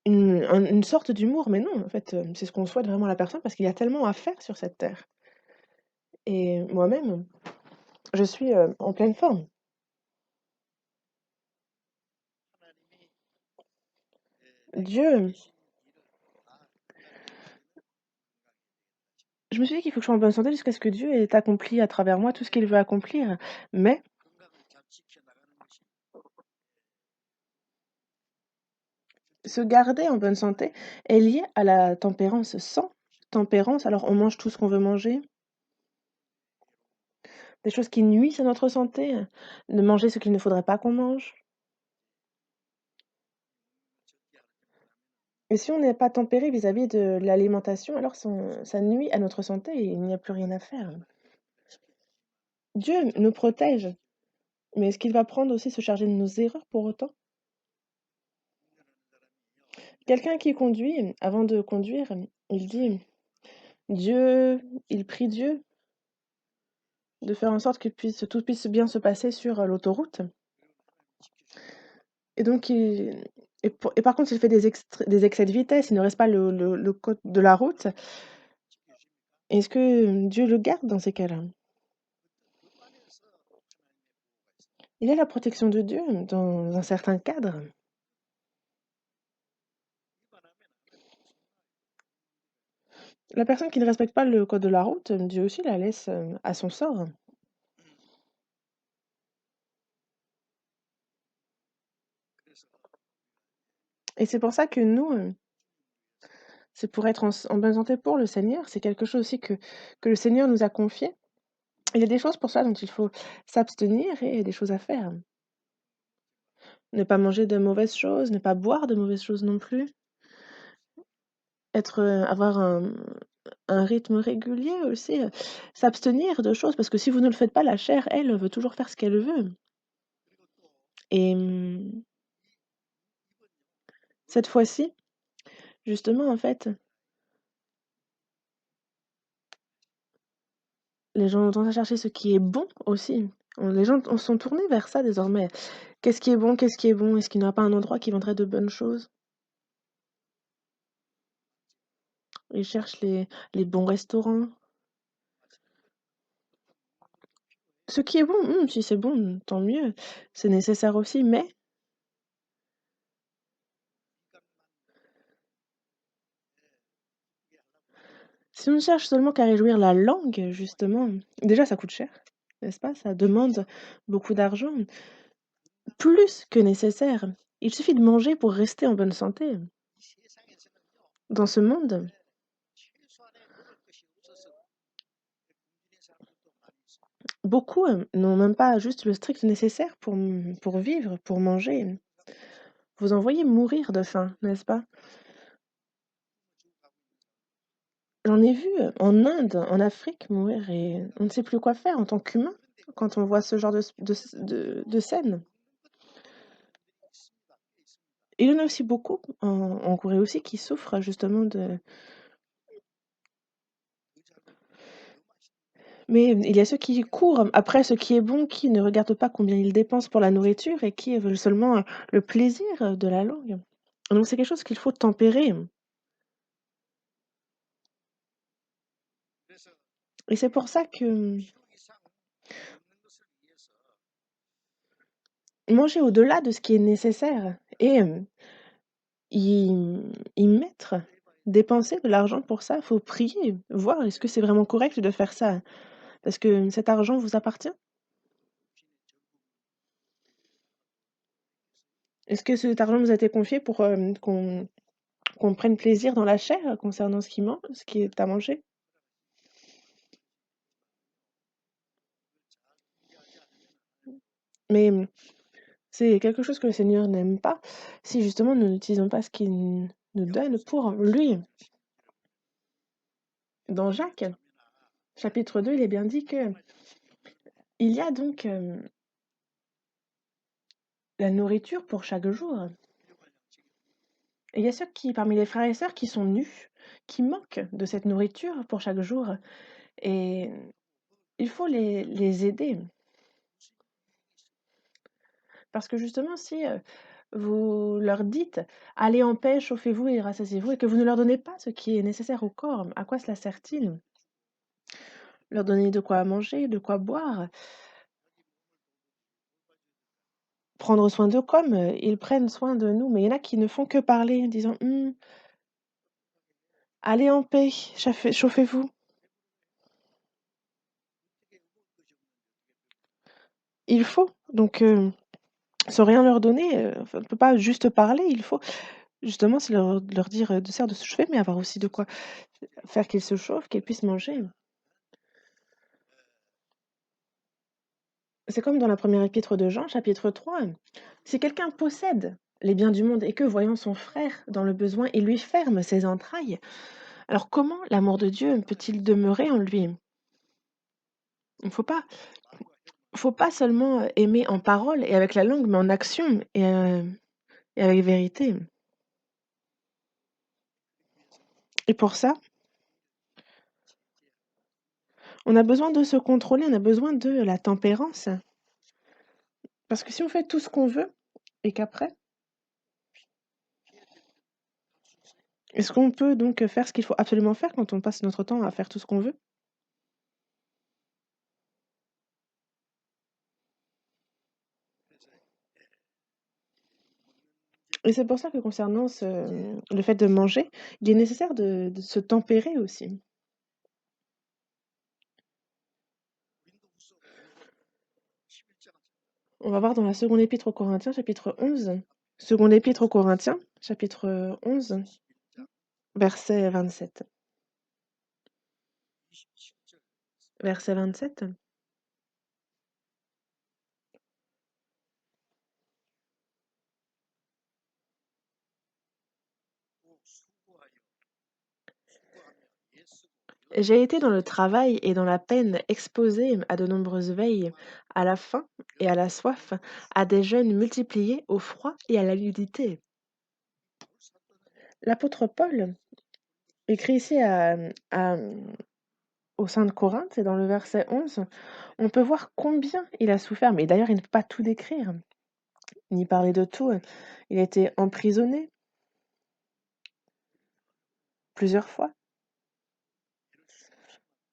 une sorte d'humour, mais non, en fait, c'est ce qu'on souhaite vraiment à la personne parce qu'il y a tellement à faire sur cette terre et moi-même, je suis, en pleine forme. Dieu je me suis dit qu'il faut que je sois en bonne santé jusqu'à ce que Dieu ait accompli à travers moi tout ce qu'il veut accomplir, mais se garder en bonne santé est lié à la tempérance. Sans tempérance, alors on mange tout ce qu'on veut manger, des choses qui nuisent à notre santé, de manger ce qu'il ne faudrait pas qu'on mange. Et si on n'est pas tempéré vis-à-vis de l'alimentation, alors ça nuit à notre santé et il n'y a plus rien à faire. Dieu nous protège, mais est-ce qu'il va prendre aussi se charger de nos erreurs pour autant? Quelqu'un qui conduit, avant de conduire, il dit: «Dieu», il prie Dieu de faire en sorte que tout puisse bien se passer sur, l'autoroute et donc et par contre, il fait des excès de vitesse, il ne respecte pas le code de la route. Est-ce que Dieu le garde dans ces cas-là? Il y a la protection de Dieu dans un certain cadre. La personne qui ne respecte pas le code de la route, Dieu aussi la laisse, à son sort et c'est pour ça que nous, c'est pour être en bonne santé pour le Seigneur, c'est quelque chose aussi que le Seigneur nous a confié. Il y a des choses pour ça dont il faut s'abstenir et des choses à faire. Ne pas manger de mauvaises choses, ne pas boire de mauvaises choses non plus, avoir un rythme régulier aussi, s'abstenir de choses parce que si vous ne le faites pas, la chair, elle, veut toujours faire ce qu'elle veut et cette fois-ci, justement, en fait, les gens ont tendance à chercher ce qui est bon aussi. Les gens sont tournés vers ça désormais. Qu'est-ce qui est bon? Qu'est-ce qui est bon? Est-ce qu'il n'y a pas un endroit qui vendrait de bonnes choses? Ils cherchent les bons restaurants. Ce qui est bon, si c'est bon, tant mieux, c'est nécessaire aussi, mais si on cherche seulement qu'à réjouir la langue, justement, déjà ça coûte cher, n'est-ce pas? Ça demande beaucoup d'argent, plus que nécessaire. Il suffit de manger pour rester en bonne santé. Dans ce monde, beaucoup, n'ont même pas juste le strict nécessaire pour vivre, pour manger. Vous en voyez mourir de faim, n'est-ce pas? J'en ai vu, en Inde, en Afrique mourir et on ne sait plus quoi faire en tant qu'humain quand on voit ce genre de scène. Il y en a aussi beaucoup en Corée aussi qui souffrent justement de mais il y a ceux qui courent après ce qui est bon, qui ne regardent pas combien ils dépensent pour la nourriture et qui veulent seulement, le plaisir, de la langue. Donc c'est quelque chose qu'il faut tempérer et c'est pour ça que, manger au-delà de ce qui est nécessaire et y mettre, dépenser de l'argent pour ça, faut prier, voir est-ce que c'est vraiment correct de faire ça? Parce que cet argent vous appartient? Est-ce que cet argent nous a été confié pour, qu'on prenne plaisir dans la chair concernant ce qui est à manger? Mais, c'est quelque chose que le Seigneur n'aime pas si justement nous n'utilisons pas ce qu'il nous donne pour lui. Dans Jacques, chapitre 2, il est bien dit que Il y a donc, la nourriture pour chaque jour. Et il y a ceux qui parmi les frères et sœurs qui sont nus, qui manquent de cette nourriture pour chaque jour et il faut les aider. Parce que justement si, vous leur dites: «Allez en paix, chauffez-vous et rassasiez-vous» et que vous ne leur donnez pas ce qui est nécessaire au corps, à quoi cela sert-il? Leur donner de quoi manger, de quoi boire, prendre soin d'eux comme, ils prennent soin de nous. Mais il y en a qui ne font que parler en disant: allez en paix, chauffez-vous». Il faut donc sans rien leur donner, enfin on ne peut pas juste parler, il faut justement c'est leur dire, de certes de se chauffer, mais avoir aussi de quoi faire qu'ils se chauffent, qu'ils puissent manger. C'est comme dans la première épître de Jean, chapitre 3. Si quelqu'un possède les biens du monde et que, voyant son frère dans le besoin, il lui ferme ses entrailles, alors comment l'amour de Dieu peut-il demeurer en lui? Il faut pas seulement, aimer en parole et avec la langue, mais en action et avec vérité. Et pour ça, on a besoin de se contrôler, on a besoin de la tempérance. Parce que si on fait tout ce qu'on veut et qu'après, est-ce qu'on peut donc faire ce qu'il faut absolument faire quand on passe notre temps à faire tout ce qu'on veut? Et c'est pour ça que concernant le fait de manger, il est nécessaire de se tempérer aussi. On va voir dans la seconde épître aux Corinthiens, chapitre 11. Seconde épître aux Corinthiens, chapitre 11, verset 27. Verset 27. J'ai été dans le travail et dans la peine exposé à de nombreuses veilles, à la faim et à la soif, à des jeûnes multipliés, au froid et à la nudité. L'apôtre Paul écrit ici au sein de Corinthe, et dans le verset 11, on peut voir combien il a souffert. Mais d'ailleurs, il ne peut pas tout décrire, ni parler de tout. Il a été emprisonné plusieurs fois,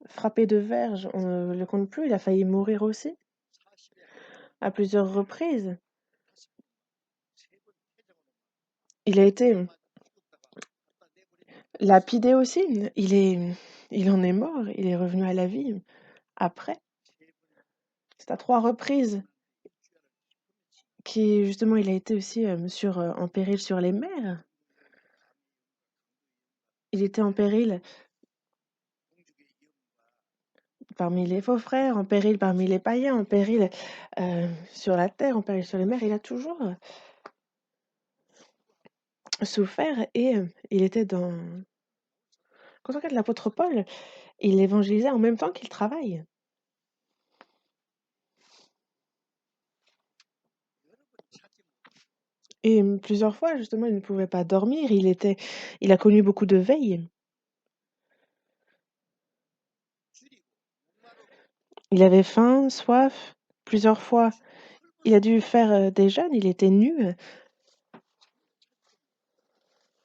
frappé de verges, on ne le compte plus. Il a failli mourir aussi, à plusieurs reprises. Il a été lapidé aussi. Il en est mort. Il est revenu à la vie après. C'est à 3 reprises qui justement il a été aussi, en péril sur les mers. Il était en péril parmi les faux frères, en péril parmi les païens, en péril, sur la terre, en péril sur les mers. Il a toujours, souffert et il était dans quand on regarde l'apôtre Paul, il évangélisait en même temps qu'il travaille et plusieurs fois justement il ne pouvait pas dormir, il a connu beaucoup de veilles. Il avait faim, soif, plusieurs fois il a dû faire, des jeûnes, il était nu,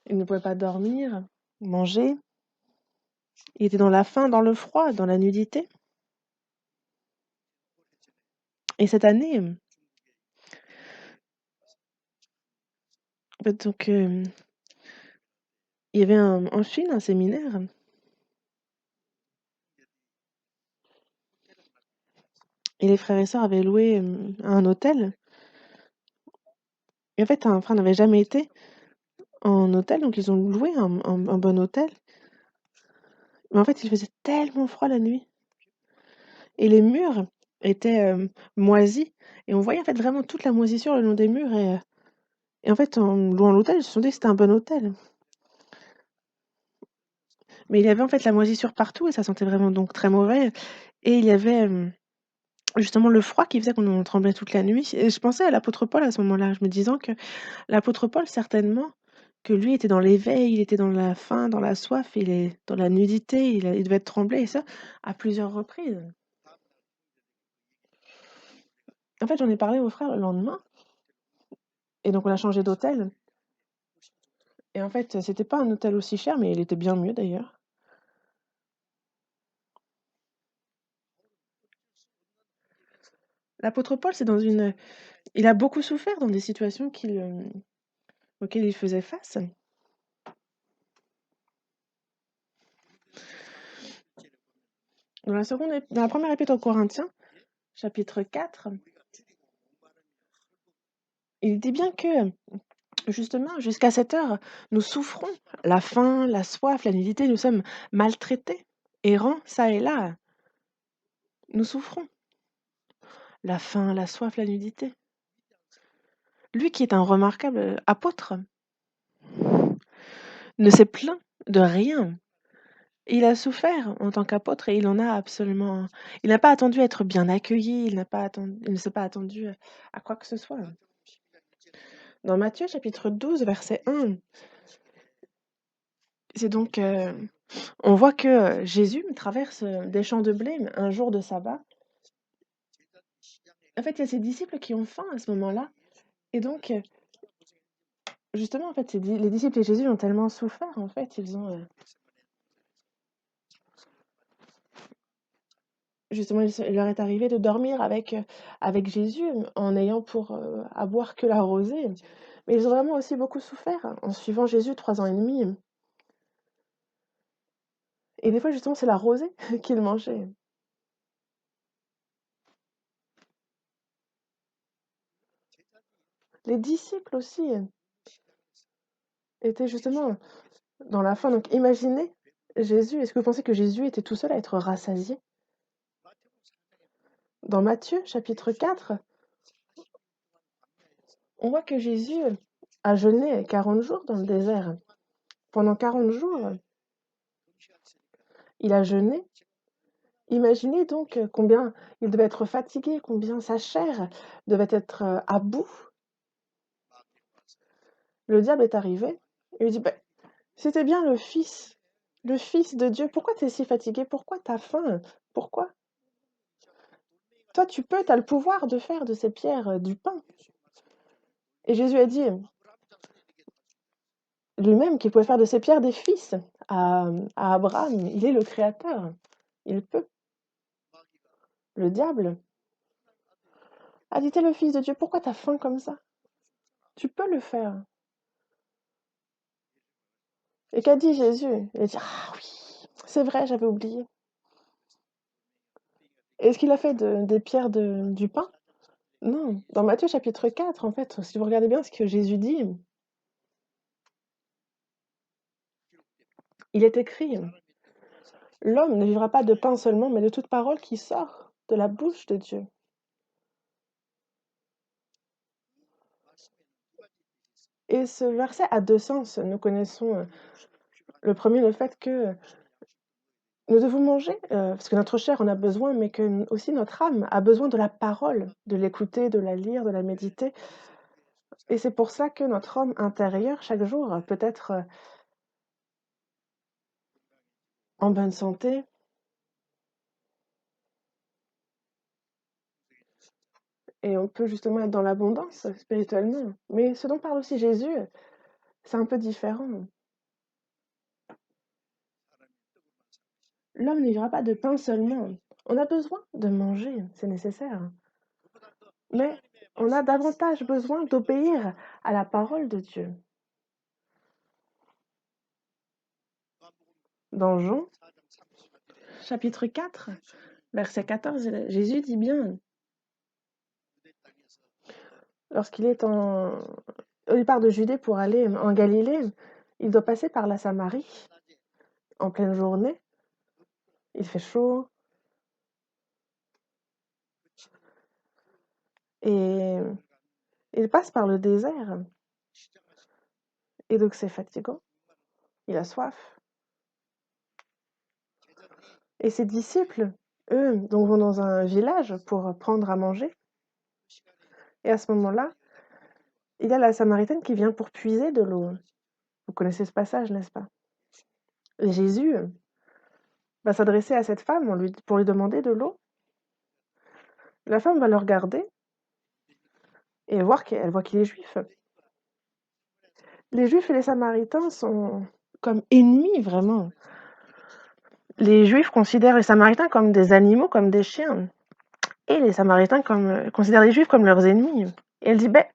il ne pouvait pas dormir, manger. Il était dans la faim, dans le froid, dans la nudité et cette année, en fait donc il y avait en Chine un séminaire et les frères et sœurs avaient loué, un hôtel et en fait un frère n'avait jamais été en hôtel, donc ils ont loué un bon hôtel. Mais en fait, il faisait tellement froid la nuit et les murs étaient, moisis et on voyait en fait vraiment toute la moisissure le long des murs et en fait, en louant l'hôtel, ils se sont dit que c'était un bon hôtel. Mais il y avait en fait la moisissure partout et ça sentait vraiment donc très mauvais et il y avait, justement le froid qui faisait qu'on tremblait toute la nuit et je pensais à l'apôtre Paul à ce moment-là, je me disant que l'apôtre Paul certainement, que lui était dans l'éveil, il était dans la faim, dans la soif, il est dans la nudité, il devait trembler et ça à plusieurs reprises. En fait, j'en ai parlé au frère le lendemain et donc on a changé d'hôtel et en fait, c'était pas un hôtel aussi cher, mais il était bien mieux d'ailleurs. L'apôtre Paul, c'est dans une il a beaucoup souffert dans des situations auxquelles il faisait face. Dans la première épître aux Corinthiens, chapitre 4, il dit bien que, justement, jusqu'à cette heure, nous souffrons la faim, la soif, la nudité, nous sommes maltraités, errants çà et là. Nous souffrons la faim, la soif, la nudité. Lui qui est un remarquable apôtre ne s'est plaint de rien. Il a souffert en tant qu'apôtre et il n'a pas attendu à être bien accueilli, il ne s'est pas attendu à quoi que ce soit. Dans Matthieu chapitre 12, verset 1, c'est donc, on voit que Jésus traverse des champs de blé un jour de sabbat. En fait, il y a ses disciples qui ont faim à ce moment-là. Et donc, justement, en fait, les disciples et Jésus ont tellement souffert, en fait, justement, il leur est arrivé de dormir avec Jésus en ayant pour à boire que la rosée. Mais ils ont vraiment aussi beaucoup souffert en suivant Jésus 3 ans et demi. Et des fois, justement, c'est la rosée qu'ils mangeaient. Les disciples aussi étaient justement dans la faim. Donc, imaginez Jésus. Est-ce que vous pensez que Jésus était tout seul à être rassasié? Dans Matthieu, chapitre 4, on voit que Jésus a jeûné 40 jours dans le désert. Pendant 40 jours, il a jeûné. Imaginez donc combien il devait être fatigué, combien sa chair devait être à bout. Le diable est arrivé et lui dit, bah, si t'es bien le fils de Dieu, pourquoi t'es si fatigué? Pourquoi t'as faim? Pourquoi? Toi, tu peux, t'as le pouvoir de faire de ces pierres du pain. Et Jésus a dit lui-même qu'il pouvait faire de ces pierres des fils à Abraham. Il est le créateur. Il peut. Le diable a dit, t'es le fils de Dieu, pourquoi t'as faim comme ça? Tu peux le faire. Et qu'a dit Jésus? Il a dit, ah oui, c'est vrai, j'avais oublié. Est-ce qu'il a fait des pierres du pain? Non. Dans Matthieu chapitre 4, en fait, si vous regardez bien ce que Jésus dit, il est écrit, l'homme ne vivra pas de pain seulement, mais de toute parole qui sort de la bouche de Dieu. Et ce verset a deux sens. Nous connaissons le premier, le fait que nous devons manger, parce que notre chair en a besoin, mais que aussi notre âme a besoin de la parole, de l'écouter, de la lire, de la méditer. Et c'est pour ça que notre homme intérieur, chaque jour, peut être en bonne santé. Et on peut justement être dans l'abondance spirituellement. Mais ce dont parle aussi Jésus, c'est un peu différent. L'homme ne vivra pas de pain seulement. On a besoin de manger, c'est nécessaire. Mais on a davantage besoin d'obéir à la parole de Dieu. Dans Jean, chapitre 4, verset 14, Jésus dit bien, lorsqu'il est il part de Judée pour aller en Galilée, il doit passer par la Samarie en pleine journée. Il fait chaud. Et il passe par le désert. Et donc c'est fatigant. Il a soif. Et ses disciples Eux, donc vont dans un village pour prendre à manger et à ce moment-là, il y a la Samaritaine qui vient pour puiser de l'eau. Vous connaissez ce passage, n'est-ce pas? Et Jésus, va s'adresser à cette femme pour lui demander de l'eau. La femme va le regarder et elle voit qu'il est juif. Les Juifs et les Samaritains sont comme ennemis, vraiment. Les Juifs considèrent les Samaritains comme des animaux, comme des chiens, et les Samaritains considèrent les Juifs comme leurs ennemis. Et elle dit: «Beh,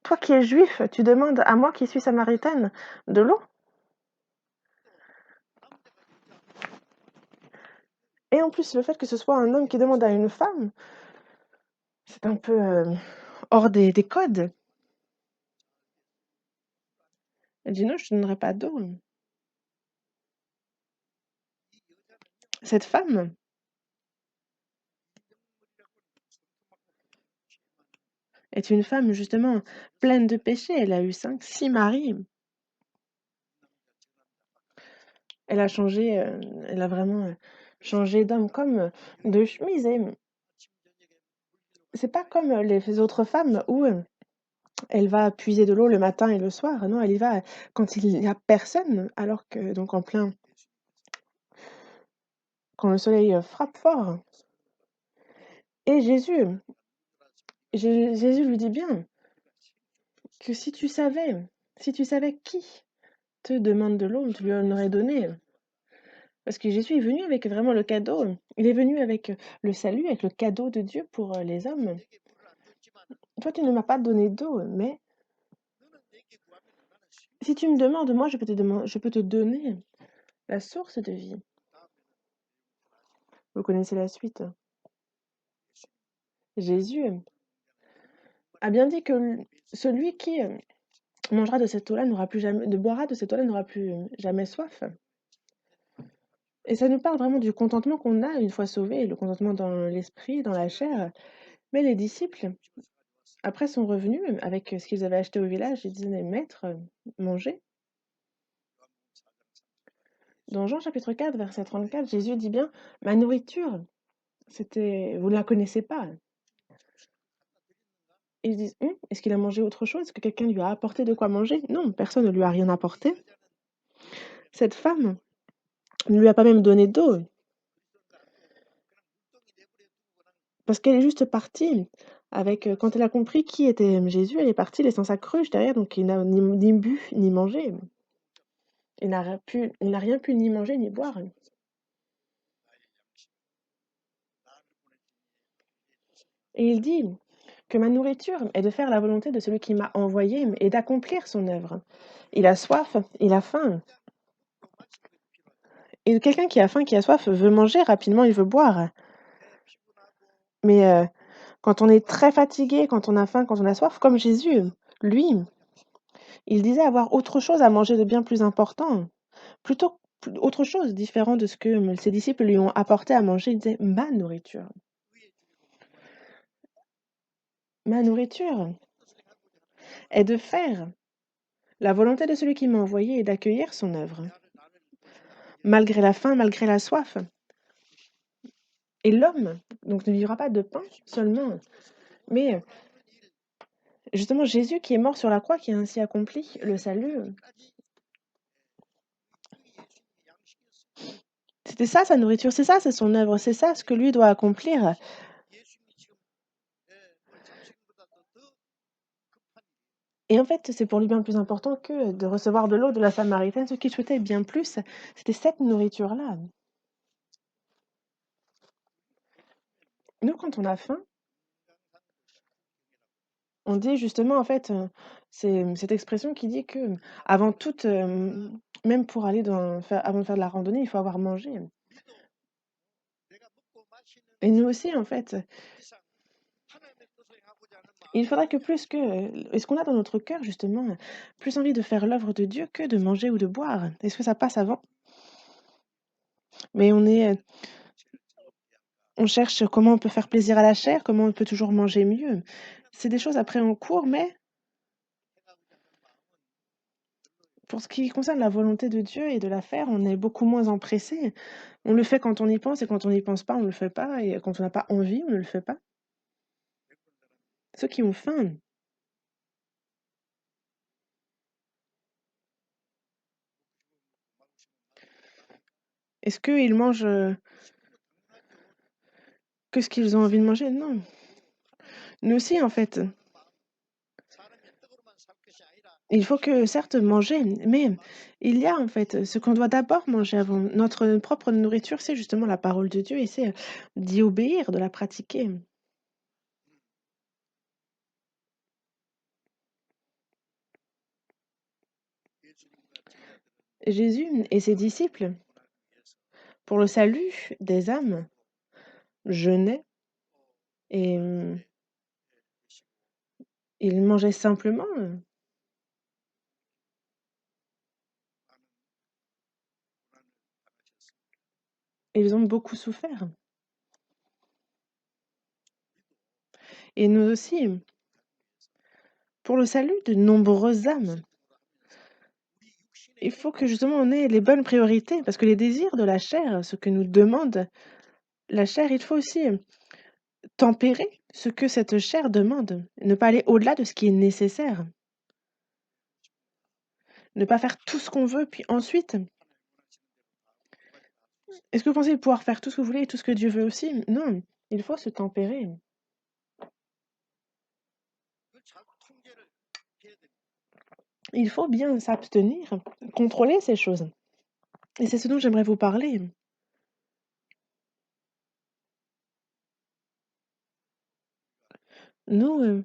toi qui es juif, tu demandes à moi qui suis samaritaine de l'eau?» Et en plus, le fait que ce soit un homme qui demande à une femme, c'est un peu, hors des codes. Elle dit: «Non, je te donnerai pas d'eau». Cette femme est une femme justement pleine de péchés. Elle a eu 5, 6 maris. Elle a changé, elle a vraiment, changé d'homme comme, de chemise et c'est pas comme, les autres femmes où, elle va puiser de l'eau le matin et le soir. Non, elle y va quand il y a personne, alors que donc quand le soleil, frappe fort. Et Jésus lui dit bien que si tu savais qui te demande de l'eau, tu lui en aurais donné. Parce que Jésus est venu avec vraiment le cadeau. Il est venu avec, le salut, avec le cadeau de Dieu pour, les hommes. Toi, tu ne m'as pas donné d'eau, mais si tu me demandes, moi, je peux te donner la source de vie. Vous connaissez la suite. Jésus a bien dit que celui qui mangera de cette eau-là n'aura plus jamais, boira de cette eau-là n'aura plus jamais soif. Et ça nous parle vraiment du contentement qu'on a une fois sauvés, le contentement dans l'esprit, dans la chair. Mais les disciples, après, sont revenus avec ce qu'ils avaient acheté au village. Ils disaient: «Maître, mangez». Dans Jean chapitre 4, verset 34, Jésus dit bien: «Ma nourriture, vous ne la connaissez pas». Ils disent: Est-ce qu'il a mangé autre chose? Est-ce que quelqu'un lui a apporté de quoi manger?» Non, personne ne lui a rien apporté. Cette femme ne lui a pas même donné d'eau, parce qu'elle est juste partie avec, quand elle a compris qui était Jésus, elle est partie laissant sa cruche derrière, donc il n'a ni bu ni mangé. Il n'a rien pu ni manger ni boire. Et il dit que ma nourriture est de faire la volonté de celui qui m'a envoyé et d'accomplir son œuvre. Il a soif, il a faim. Et quelqu'un qui a faim, qui a soif, veut manger rapidement, il veut boire. Mais quand on est très fatigué, quand on a faim, quand on a soif, comme Jésus, lui, il disait avoir autre chose à manger de bien plus important. Autre chose différent de ce que ses disciples lui ont apporté à manger. Il disait: «Ma nourriture. Ma nourriture est de faire la volonté de celui qui m'a envoyé et d'accueillir son œuvre. Malgré la faim, malgré la soif. Et l'homme, donc, ne vivra pas de pain seulement, mais justement Jésus qui est mort sur la croix, qui a ainsi accompli le salut. C'était ça sa nourriture, c'est ça, c'est son œuvre, c'est ça ce que lui doit accomplir. Et en fait, c'est pour lui bien plus important que de recevoir de l'eau de la Samaritaine. Ce qu'il souhaitait bien plus, c'était cette nourriture-là. Nous, quand on a faim, on dit justement, en fait, c'est cette expression qui dit que avant toute, même pour aller avant de faire de la randonnée, il faut avoir mangé. Et nous aussi, en fait, il faudrait que plus que est-ce qu'on a dans notre cœur justement, plus envie de faire l'œuvre de Dieu que de manger ou de boire? Est-ce que ça passe avant? Mais on cherche comment on peut faire plaisir à la chair, comment on peut toujours manger mieux. C'est des choses après en cours, mais Pour ce qui concerne la volonté de Dieu et de la faire, on est beaucoup moins empressé. On le fait quand on y pense et quand on n'y pense pas, on ne le fait pas et quand on n'a pas envie, on ne le fait pas. Ceux qui ont faim, est-ce qu'ils mangent, que ce qu'ils ont envie de manger? Non. Nous aussi, en fait. Il faut que certes manger, mais il y a en fait ce qu'on doit d'abord manger avant. Notre propre nourriture, c'est justement la parole de Dieu et c'est d'y obéir, de la pratiquer. Jésus et ses disciples, pour le salut des âmes, jeûnaient et ils mangeaient simplement. Ils ont beaucoup souffert. Et nous aussi, pour le salut de nombreuses âmes, il faut que justement on ait les bonnes priorités parce que les désirs de la chair, ce que nous demande la chair, il faut aussi tempérer ce que cette chair demande, ne pas aller au-delà de ce qui est nécessaire, ne pas faire tout ce qu'on veut, puis ensuite, est-ce que vous pensez pouvoir faire tout ce que vous voulez et tout ce que Dieu veut aussi? Non, il faut se tempérer. Il faut bien s'abstenir, contrôler ces choses. Et c'est ce dont j'aimerais vous parler. Nous,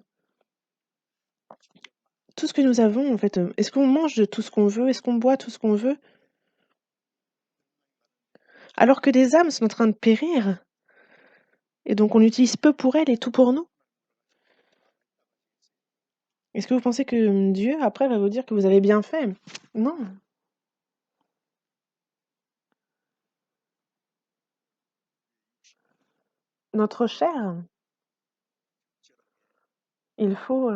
tout ce que nous avons, en fait, est-ce qu'on mange de tout ce qu'on veut? Est-ce qu'on boit tout ce qu'on veut? Alors que des âmes sont en train de périr, et donc on utilise peu pour elles et tout pour nous. Est-ce que vous pensez que Dieu, après, va vous dire que vous avez bien fait? Non. Notre chair, il faut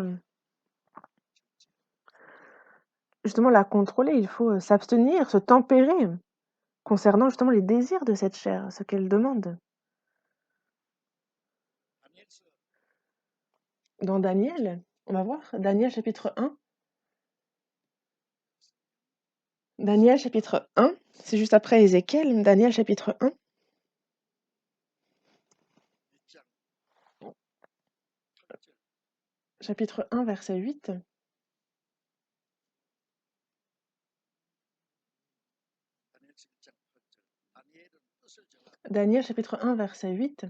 justement la contrôler, il faut s'abstenir, se tempérer concernant justement les désirs de cette chair, ce qu'elle demande. Dans Daniel, on va voir, Daniel chapitre 1. Daniel chapitre 1, c'est juste après Ézéchiel, Daniel chapitre 1. Chapitre 1, verset 8. Daniel chapitre 1, verset 8.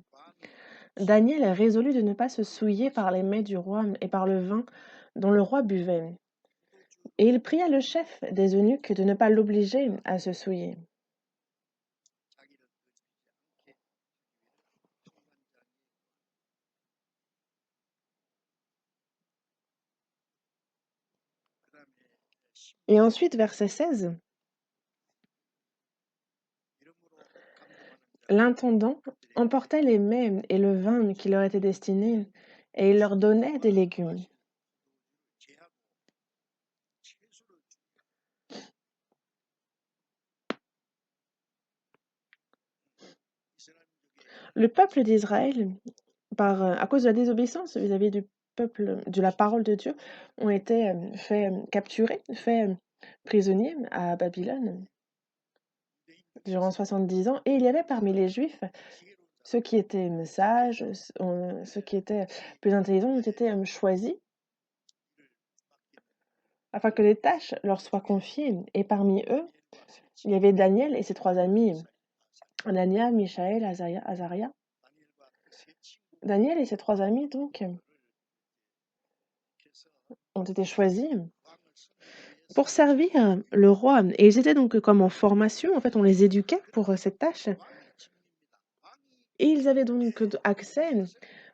Daniel est résolu de ne pas se souiller par les mets du roi et par le vin dont le roi buvait. Et il pria le chef des eunuques de ne pas l'obliger à se souiller. Et ensuite, verset 16, l'intendant emportait les mets et le vin qui leur étaient destinés, et il leur donnait des légumes. Le peuple d'Israël, à cause de la désobéissance vis-à-vis du peuple, de la parole de Dieu, ont été fait capturer, fait prisonniers à Babylone durant 70 ans. Et il y avait parmi les Juifs ceux qui étaient sages, ceux qui étaient plus intelligents ont été choisis afin que les tâches leur soient confiées. Et parmi eux, il y avait Daniel et ses trois amis, Anania, Michaël, Azaria. Daniel et ses trois amis, donc, ont été choisis pour servir le roi. Et ils étaient donc comme en formation, en fait, on les éduquait pour cette tâche. Et ils avaient donc accès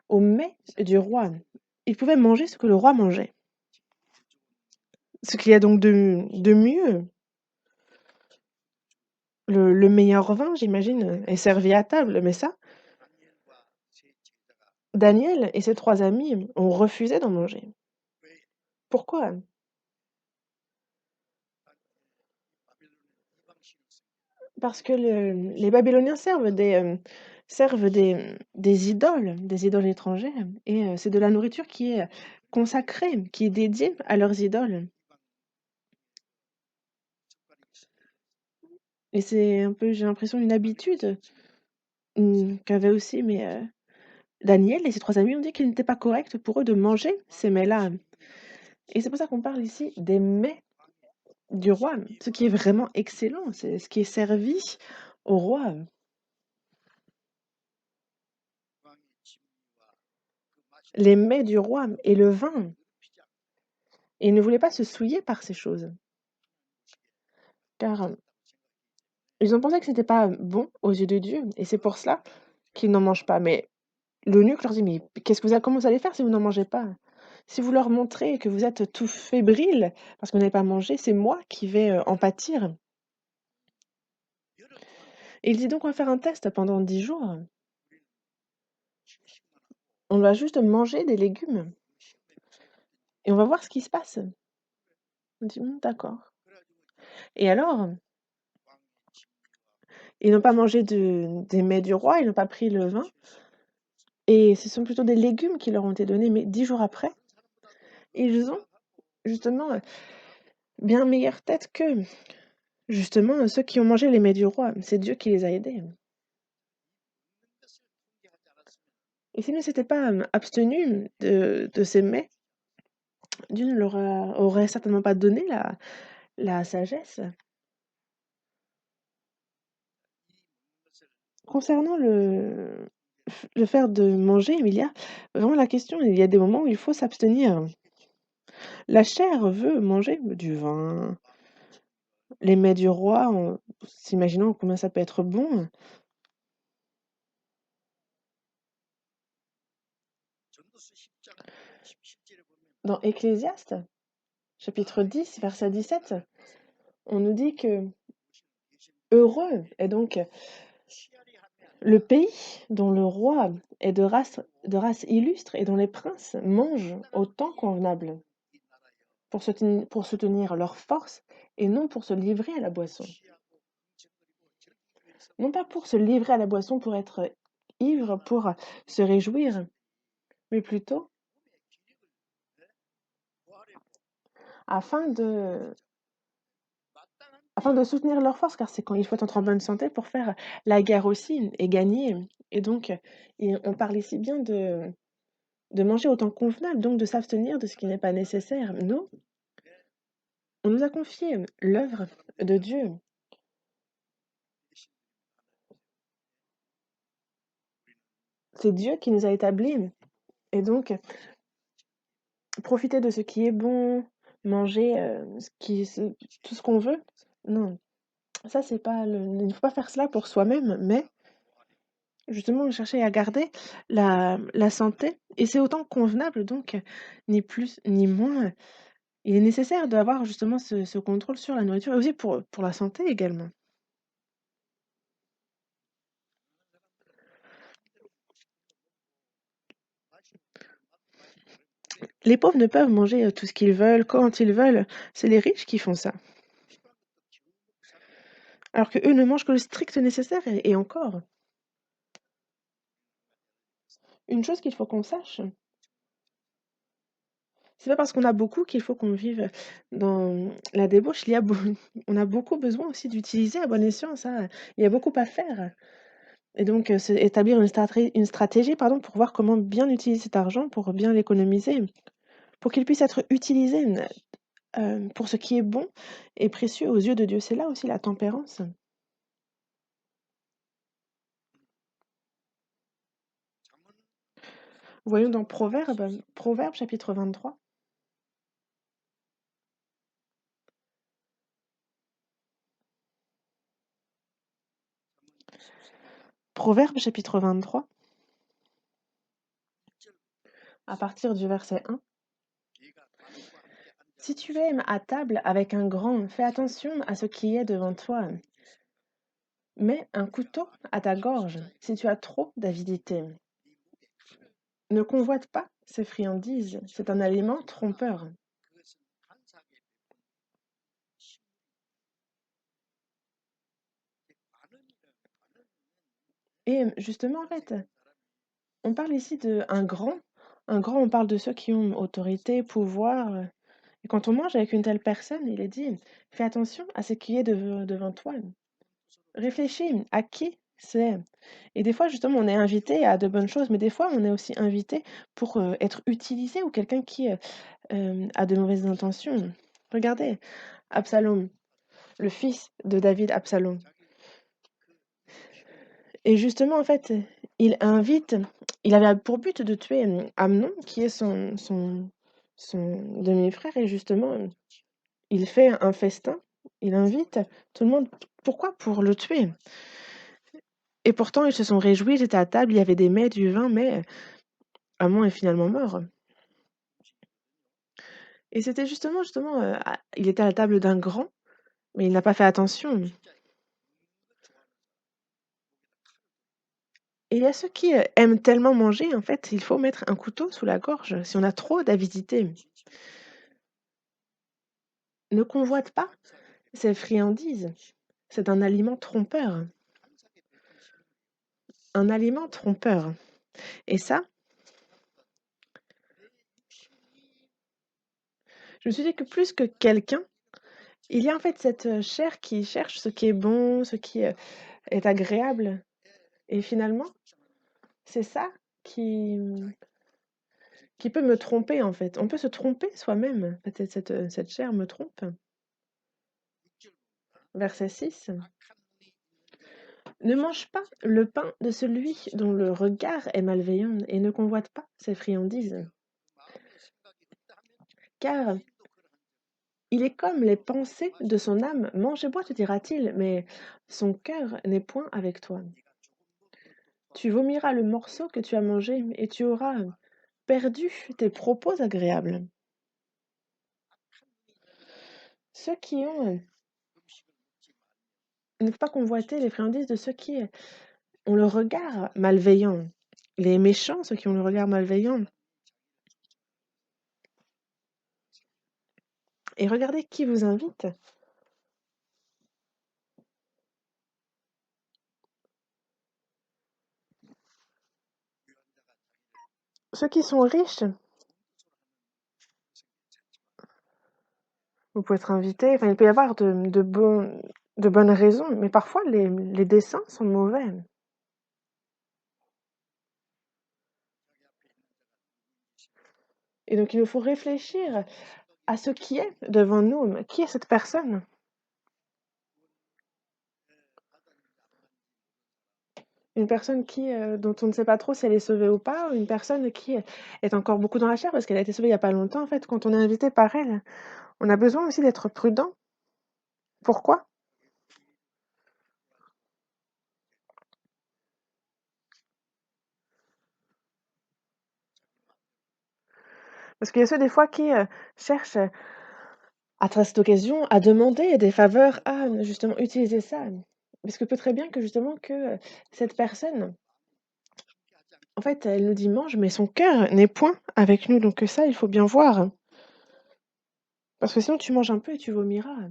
aux mets du roi. Ils pouvaient manger ce que le roi mangeait. Ce qu'il y a donc de mieux. Le meilleur vin, j'imagine, est servi à table, mais ça, Daniel et ses trois amis ont refusé d'en manger. Pourquoi? Parce que les Babyloniens servent des idoles étrangères et c'est de la nourriture qui est consacrée, qui est dédiée à leurs idoles et c'est un peu, j'ai l'impression, une habitude, qu'avaient aussi Daniel et ses 3 amis ont dit qu'il n'était pas correct pour eux de manger ces mets-là et c'est pour ça qu'on parle ici des mets du roi, ce qui est vraiment excellent, c'est ce qui est servi au roi. Les mets du roi et le vin. Et ils ne voulaient pas se souiller par ces choses, car ils ont pensé que c'était pas bon aux yeux de Dieu, et c'est pour cela qu'ils n'en mangent pas. Mais l'eunuque leur dit: «Mais comment vous allez faire si vous n'en mangez pas? Si vous leur montrez que vous êtes tout fébrile parce que vous n'avez pas mangé, c'est moi qui vais en pâtir.» Et il dit donc: «On va faire un test pendant 10 jours. On va juste manger des légumes et on va voir ce qui se passe.» On dit: D'accord.» Et alors, ils n'ont pas mangé des mets du roi, ils n'ont pas pris le vin, et ce sont plutôt des légumes qui leur ont été donnés, mais 10 jours après, ils ont justement, bien meilleure tête que, justement, ceux qui ont mangé les mets du roi. C'est Dieu qui les a aidés. Et s'ils ne s'étaient pas, abstenus de ces mets, Dieu ne leur aurait certainement pas donné la sagesse. Concernant le faire de manger, il y a vraiment la question, il y a des moments où il faut s'abstenir. La chair veut manger du vin, les mets du roi, s'imaginant combien ça peut être bon. Dans Ecclésiaste, chapitre 10, verset 17, on nous dit que heureux est donc le pays dont le roi est de race illustre et dont les princes mangent au temps convenable pour soutenir leur force et non pour se livrer à la boisson. Non pas pour se livrer à la boisson pour être ivre, pour se réjouir, mais plutôt afin de, afin de soutenir leur force, car c'est quand il faut être en bonne santé pour faire la guerre aussi et gagner. Et donc, on parle ici bien de manger au temps convenable, donc de s'abstenir de ce qui n'est pas nécessaire. Nous, on nous a confié l'œuvre de Dieu. C'est Dieu qui nous a établis. Et donc, profiter de ce qui est bon, manger tout ce qu'on veut, non, ça c'est pas il ne faut pas faire cela pour soi-même, mais justement chercher à garder la santé, et c'est autant convenable donc, ni plus ni moins. Il est nécessaire d'avoir justement ce contrôle sur la nourriture et aussi pour la santé également. Les pauvres ne peuvent manger, tout ce qu'ils veulent, quand ils veulent, c'est les riches qui font ça. Alors qu'eux ne mangent que le strict nécessaire et encore. Une chose qu'il faut qu'on sache, c'est pas parce qu'on a beaucoup qu'il faut qu'on vive dans la débauche. On a beaucoup besoin aussi d'utiliser à bon escient ça, il y a beaucoup à faire. Et donc, c'est établir une stratégie, pardon, pour voir comment bien utiliser cet argent, pour bien l'économiser, pour qu'il puisse être utilisé, pour ce qui est bon et précieux aux yeux de Dieu. C'est là aussi la tempérance. Voyons dans Proverbes chapitre 23. Proverbes chapitre 23, à partir du verset 1. Si tu es à table avec un grand, fais attention à ce qui est devant toi. Mets un couteau à ta gorge si tu as trop d'avidité. Ne convoite pas ces friandises, c'est un aliment trompeur. Et justement, en fait, on parle ici d'un grand. Un grand, on parle de ceux qui ont autorité, pouvoir. Et quand on mange avec une telle personne, il est dit, fais attention à ce qui est devant toi. Réfléchis à qui c'est. Et des fois, justement, on est invité à de bonnes choses, mais des fois, on est aussi invité pour être utilisé ou quelqu'un qui a de mauvaises intentions. Regardez, Absalom, le fils de David, Absalom. Et justement, en fait, il invite, il avait pour but de tuer Amnon, qui est son demi-frère, et justement, il fait un festin, il invite tout le monde. Pourquoi? Pour le tuer. Et pourtant, ils se sont réjouis, ils étaient à table, il y avait des mets, du vin, mais Amnon est finalement mort. Et c'était justement, il était à la table d'un grand, mais il n'a pas fait attention. Et il y a ceux qui aiment tellement manger, en fait, il faut mettre un couteau sous la gorge si on a trop d'avidité. Ne convoite pas ces friandises. C'est un aliment trompeur. Un aliment trompeur. Et ça, je me suis dit que plus que quelqu'un, il y a en fait cette chair qui cherche ce qui est bon, ce qui est agréable. Et finalement, c'est ça qui, qui peut me tromper en fait. On peut se tromper soi-même. Peut-être cette chair me trompe. Verset 6. Ne mange pas le pain de celui dont le regard est malveillant et ne convoite pas ses friandises. Car il est comme les pensées de son âme. Mange et bois, te dira-t-il, mais son cœur n'est point avec toi. Tu vomiras le morceau que tu as mangé et tu auras perdu tes propos agréables. Ceux qui ont... Il ne faut pas convoiter les friandises de ceux qui ont le regard malveillant. Les méchants, ceux qui ont le regard malveillant. Et regardez qui vous invite. Ceux qui sont riches, vous pouvez être invité. Enfin, il peut y avoir de bonnes raisons, mais parfois les desseins sont mauvais. Et donc, il nous faut réfléchir à ce qui est devant nous. Qui est cette personne? Une personne dont on ne sait pas trop si elle est sauvée ou pas, ou une personne qui est encore beaucoup dans la chair parce qu'elle a été sauvée il n'y a pas longtemps. En fait, quand on est invité par elle, on a besoin aussi d'être prudent. Pourquoi? Parce qu'il y a ceux des fois qui cherchent à travers cette occasion à demander des faveurs, à justement utiliser ça. Parce que peut très bien que justement que cette personne, en fait, elle nous dit mange, mais son cœur n'est point avec nous. Donc ça, il faut bien voir. Parce que sinon, tu manges un peu et tu vomiras.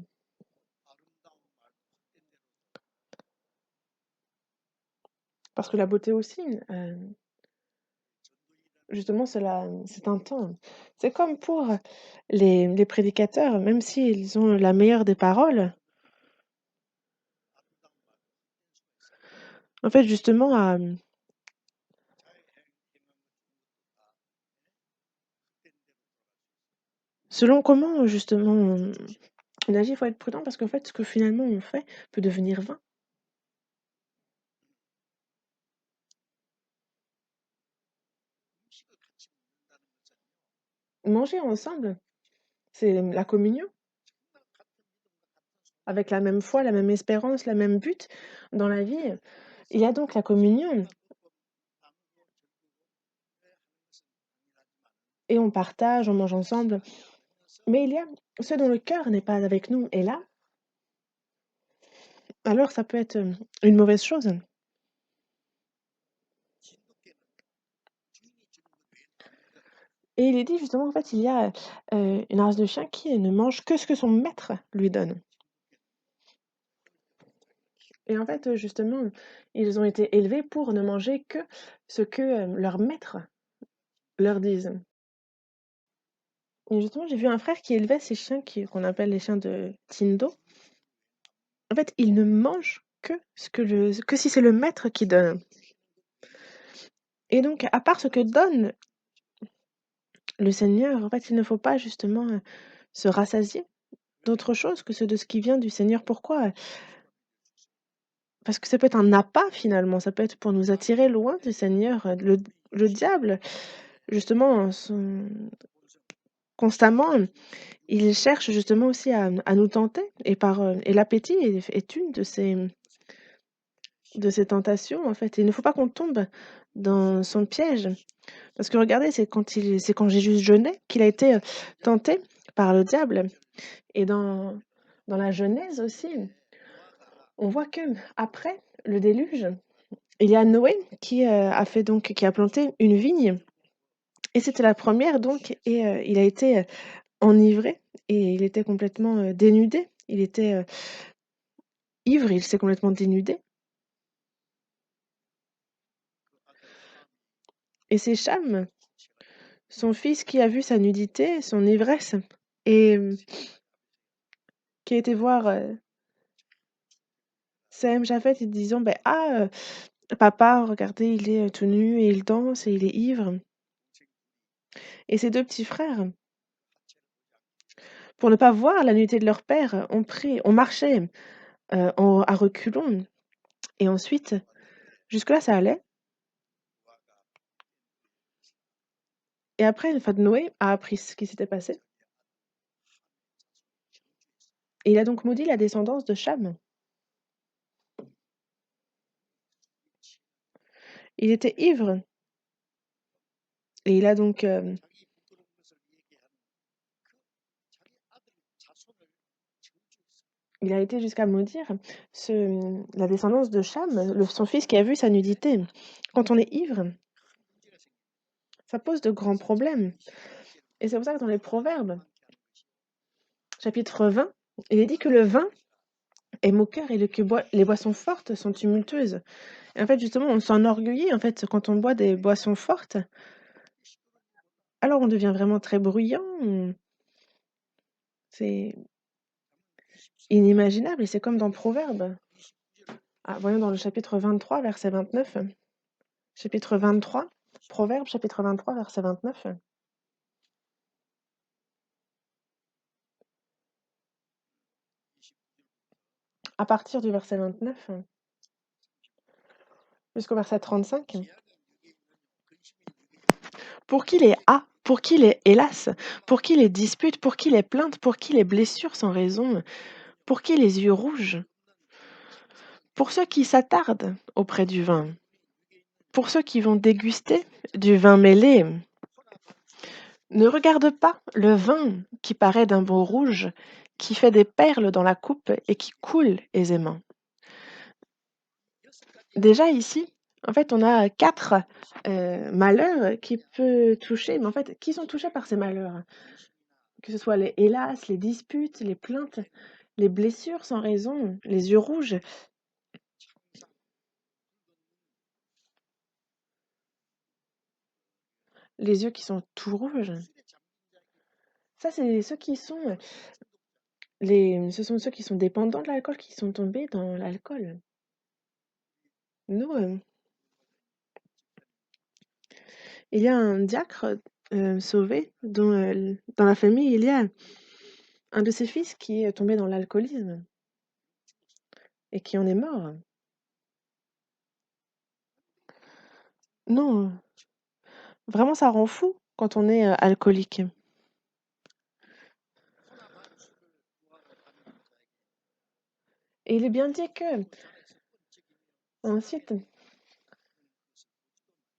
Parce que la beauté aussi, justement, c'est un temps. C'est comme pour les prédicateurs, même s'ils ont la meilleure des paroles, en fait, justement, selon comment, justement, on agit, il faut être prudent parce qu'en fait, ce que finalement on fait peut devenir vain. Manger ensemble, c'est la communion, avec la même foi, la même espérance, la même but dans la vie. Il y a donc la communion et on partage, on mange ensemble. Mais il y a ceux dont le cœur n'est pas avec nous. Et là, alors ça peut être une mauvaise chose. Et il est dit justement, en fait, il y a une race de chiens qui ne mange que ce que son maître lui donne. Et en fait, justement, ils ont été élevés pour ne manger que ce que, leurs maîtres leur disent. Et justement, j'ai vu un frère qui élevait ces chiens qu'on appelle les chiens de Tindo. En fait, il ne mange que si c'est le maître qui donne. Et donc, à part ce que donne le Seigneur, en fait, il ne faut pas justement se rassasier d'autre chose que de ce qui vient du Seigneur. Pourquoi? Parce que ça peut être un appât finalement, ça peut être pour nous attirer loin du Seigneur. Le diable, justement, constamment, il cherche justement aussi à nous tenter. Et l'appétit est une de ces tentations, en fait. Il ne faut pas qu'on tombe dans son piège. Parce que regardez, c'est quand Jésus jeûnait qu'il a été tenté par le diable. Et dans la Genèse aussi, on voit que après le déluge, il y a Noé qui a planté une vigne. Et c'était la première donc, et il a été enivré et il était complètement dénudé. Il était ivre, il s'est complètement dénudé. Et c'est Cham, son fils, qui a vu sa nudité, son ivresse, et qui a été voir Sem Japhet en disant ben, ah, papa, regardez, il est tout nu et il danse et il est ivre. Et ses deux petits frères, pour ne pas voir la nudité de leur père, ont marché à reculons. Et ensuite, jusque-là, ça allait. Et après, une fois Noé a appris ce qui s'était passé. Et il a donc maudit la descendance de Cham. Il était ivre. Et il a donc il a été jusqu'à maudire la descendance de Cham, son fils qui a vu sa nudité. Quand on est ivre, ça pose de grands problèmes. Et c'est pour ça que dans les Proverbes, chapitre 20, il est dit que le vin est moqueur et que les boissons fortes sont tumultueuses. Et en fait, justement, on s'enorgueillit en fait quand on boit des boissons fortes. Alors on devient vraiment très bruyant. C'est inimaginable et c'est comme dans Proverbes. Ah, voyons dans le chapitre 23, verset 29. Chapitre 23, Proverbes, chapitre 23, verset 29. À partir du verset 29 jusqu'au verset 35. Pour qui les a, pour qui les hélas, pour qui les disputes, pour qui les plaintes, pour qui les blessures sans raison, pour qui les yeux rouges, pour ceux qui s'attardent auprès du vin, pour ceux qui vont déguster du vin mêlé. Ne regarde pas le vin qui paraît d'un beau rouge, qui fait des perles dans la coupe et qui coule aisément. Déjà ici, en fait, on a 4 malheurs qui peuvent toucher, mais en fait, qui sont touchés par ces malheurs? Que ce soit les hélas, les disputes, les plaintes, les blessures sans raison, les yeux rouges. Les yeux qui sont tout rouges. Ça, c'est ceux qui sont ce sont ceux qui sont dépendants de l'alcool, qui sont tombés dans l'alcool. Nous, il y a un diacre sauvé dont, dans la famille, il y a un de ses fils qui est tombé dans l'alcoolisme et qui en est mort. Non, vraiment, ça rend fou quand on est alcoolique. Et il est bien dit que, ensuite,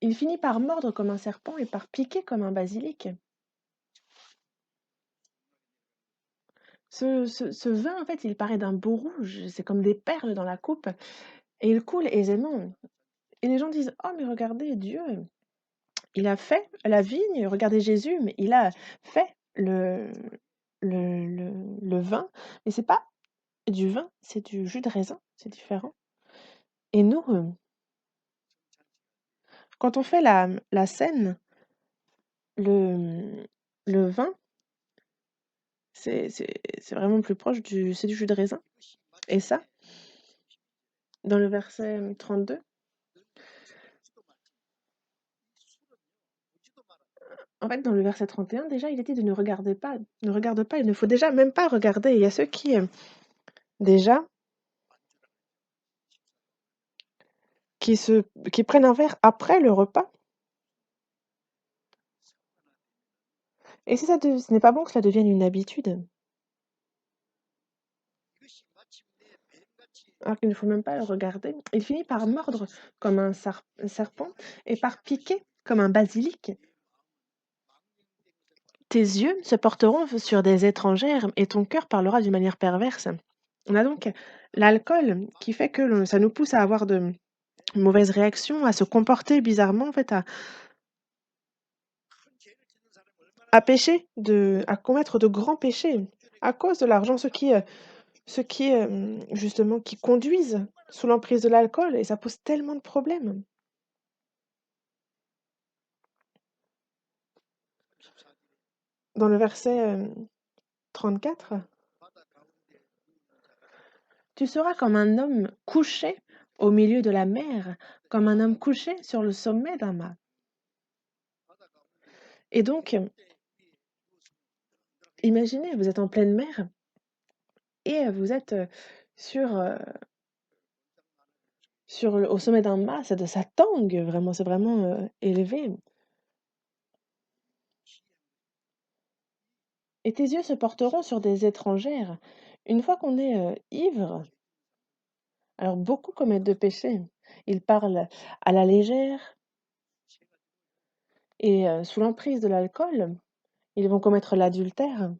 il finit par mordre comme un serpent et par piquer comme un basilic. Ce vin, en fait, il paraît d'un beau rouge, c'est comme des perles dans la coupe, et il coule aisément. Et les gens disent, oh mais regardez, Dieu, il a fait la vigne, regardez Jésus, mais il a fait le vin, mais c'est pas du vin, c'est du jus de raisin, c'est différent. Et nous, quand on fait la scène, le, le vin, c'est vraiment plus proche c'est du jus de raisin. Et ça, dans le verset 32, en fait, dans le verset 31, déjà, il était de ne regarde pas, il ne faut déjà même pas regarder. Il y a ceux qui, déjà, qui, se, qui prennent un verre après le repas. Et si ce n'est pas bon que cela devienne une habitude. Alors qu'il ne faut même pas le regarder. Il finit par mordre comme un serpent et par piquer comme un basilic. Tes yeux se porteront sur des étrangères et ton cœur parlera d'une manière perverse. On a donc l'alcool qui fait que ça nous pousse à avoir de mauvaises réactions, à se comporter bizarrement, en fait, à pécher, à commettre de grands péchés à cause de l'argent. Ceux qui justement, qui conduisent sous l'emprise de l'alcool et ça pose tellement de problèmes. Dans le verset 34, tu seras comme un homme couché au milieu de la mer, comme un homme couché sur le sommet d'un mât. Et donc, imaginez, vous êtes en pleine mer et vous êtes sur, au sommet d'un mât, ça tangue vraiment, c'est vraiment élevé. Et tes yeux se porteront sur des étrangères. Une fois qu'on est ivre, alors beaucoup commettent de péchés. Ils parlent à la légère et sous l'emprise de l'alcool, ils vont commettre l'adultère.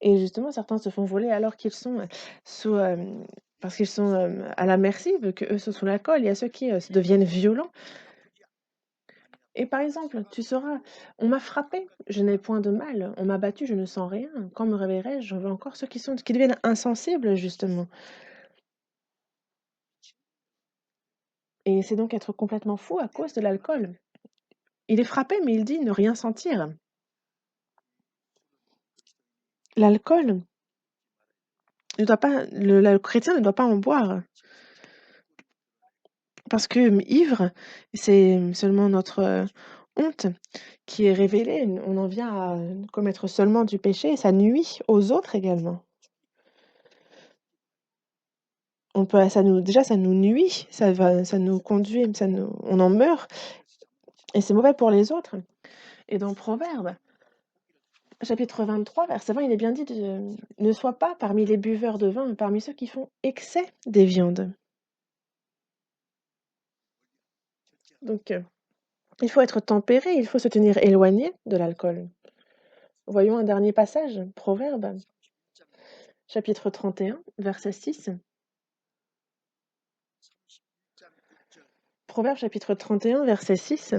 Et justement, certains se font voler alors qu'ils sont sous, parce qu'ils sont à la merci, vu qu'eux sont sous l'alcool. Il y a ceux qui se deviennent violents. Et par exemple, tu sauras, on m'a frappé, je n'ai point de mal. On m'a battu, je ne sens rien. Quand me réveillerai-je, j'en veux encore ceux qui deviennent insensibles, justement. Et c'est donc être complètement fou à cause de l'alcool. Il est frappé, mais il dit ne rien sentir. L'alcool ne doit pas, le chrétien ne doit pas en boire. Parce que ivre, c'est seulement notre honte qui est révélée. On en vient à commettre seulement du péché et ça nuit aux autres également. Ça nous nuit, ça nous conduit, on en meurt et c'est mauvais pour les autres. Et dans Proverbes, chapitre 23, verset 20, il est bien dit ne sois pas parmi les buveurs de vin, mais parmi ceux qui font excès des viandes. Donc, il faut être tempéré, il faut se tenir éloigné de l'alcool. Voyons un dernier passage, Proverbes, chapitre 31, verset 6. Proverbes, chapitre 31, verset 6.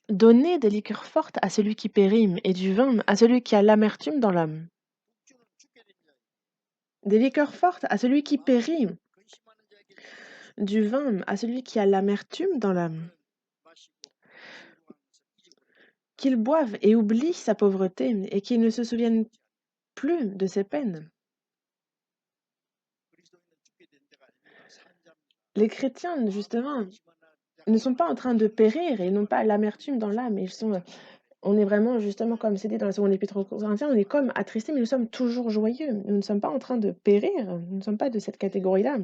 Donnez des liqueurs fortes à celui qui périme et du vin à celui qui a l'amertume dans l'âme. Des liqueurs fortes à celui qui périt, du vin à celui qui a l'amertume dans l'âme. Qu'il boive et oublie sa pauvreté et qu'il ne se souvienne plus de ses peines. Les chrétiens, justement, ne sont pas en train de périr et ils n'ont pas l'amertume dans l'âme. On est vraiment, justement, comme c'est dit dans la seconde épître aux Corinthiens, on est comme attristés, mais nous sommes toujours joyeux. Nous ne sommes pas en train de périr. Nous ne sommes pas de cette catégorie-là.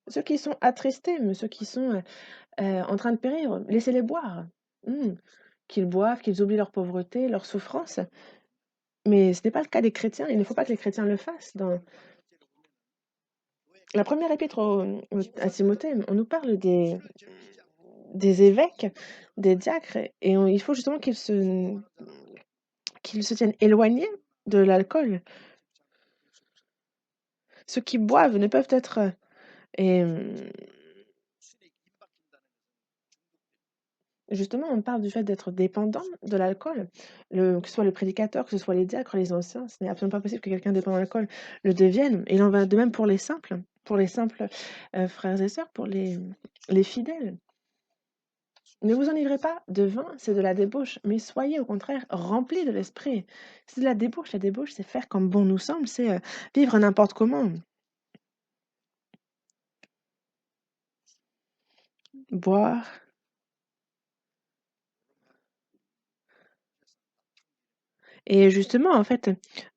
Ceux qui sont attristés, mais ceux qui sont en train de périr, laissez-les boire. Mmh. Qu'ils boivent, qu'ils oublient leur pauvreté, leur souffrance. Mais ce n'est pas le cas des chrétiens. Il ne faut pas que les chrétiens le fassent. Dans la première épître à Timothée, on nous parle des évêques, des diacres, et il faut justement qu'ils se tiennent éloignés de l'alcool. Ceux qui boivent ne peuvent être et, Justement, on parle du fait d'être dépendant de l'alcool, que ce soit le prédicateur, que ce soit les diacres, les anciens, ce n'est absolument pas possible que quelqu'un dépendant de l'alcool le devienne. Et il en va de même pour les simples frères et sœurs, pour les fidèles. Ne vous enivrez pas de vin, c'est de la débauche, mais soyez au contraire remplis de l'esprit. C'est de la débauche, c'est faire comme bon nous semble, c'est vivre n'importe comment, boire. Et justement, en fait,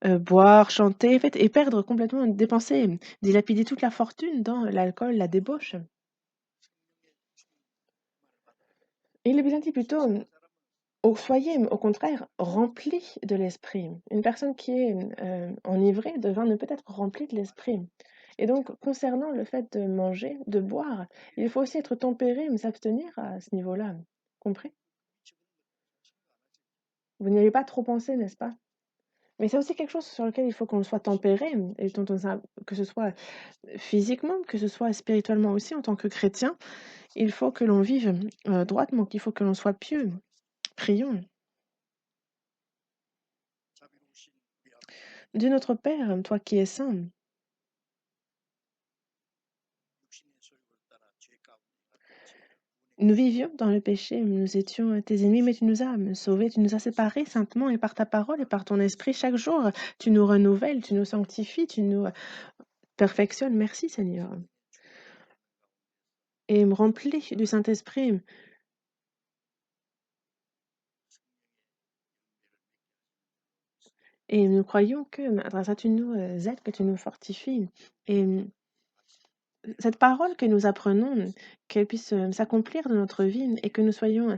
boire, chanter, en fait et perdre complètement, dépenser, dilapider toute la fortune dans l'alcool, la débauche. Et il est bien dit plutôt, soyez au contraire remplis de l'esprit. Une personne qui est, enivrée de vin ne peut être remplie de l'esprit. Et donc concernant le fait de manger, de boire, il faut aussi être tempéré, mais s'abstenir à ce niveau-là. Compris? Vous n'y avez pas trop pensé, n'est-ce pas? Mais c'est aussi quelque chose sur lequel il faut qu'on soit tempéré et dont on sa que ce soit physiquement, que ce soit spirituellement aussi en tant que chrétien, il faut que l'on vive, droitement, qu'il faut que l'on soit pieux. Prions. Dieu notre Père, toi qui es saint, nous vivions dans le péché, nous étions tes ennemis, mais tu nous as sauvés, tu nous as séparés saintement et par ta parole et par ton esprit chaque jour, tu nous renouvelles, tu nous sanctifies, tu nous perfectionnes. Merci Seigneur. Et me remplis du Saint-Esprit. Et nous croyons que, à travers ça, tu nous aides, que tu nous fortifies. Et cette parole que nous apprenons, qu'elle puisse s'accomplir dans notre vie et que nous soyons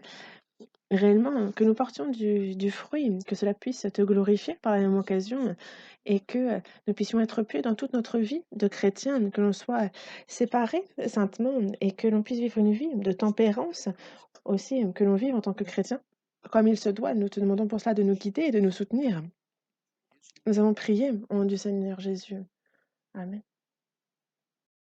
réellement, que nous portions du fruit, que cela puisse te glorifier par la même occasion et que nous puissions être pieux dans toute notre vie de chrétien, que l'on soit séparés saintement et que l'on puisse vivre une vie de tempérance aussi, que l'on vive en tant que chrétien comme il se doit. Nous te demandons pour cela de nous guider et de nous soutenir. Nous avons prié au nom du Seigneur Jésus. Amen.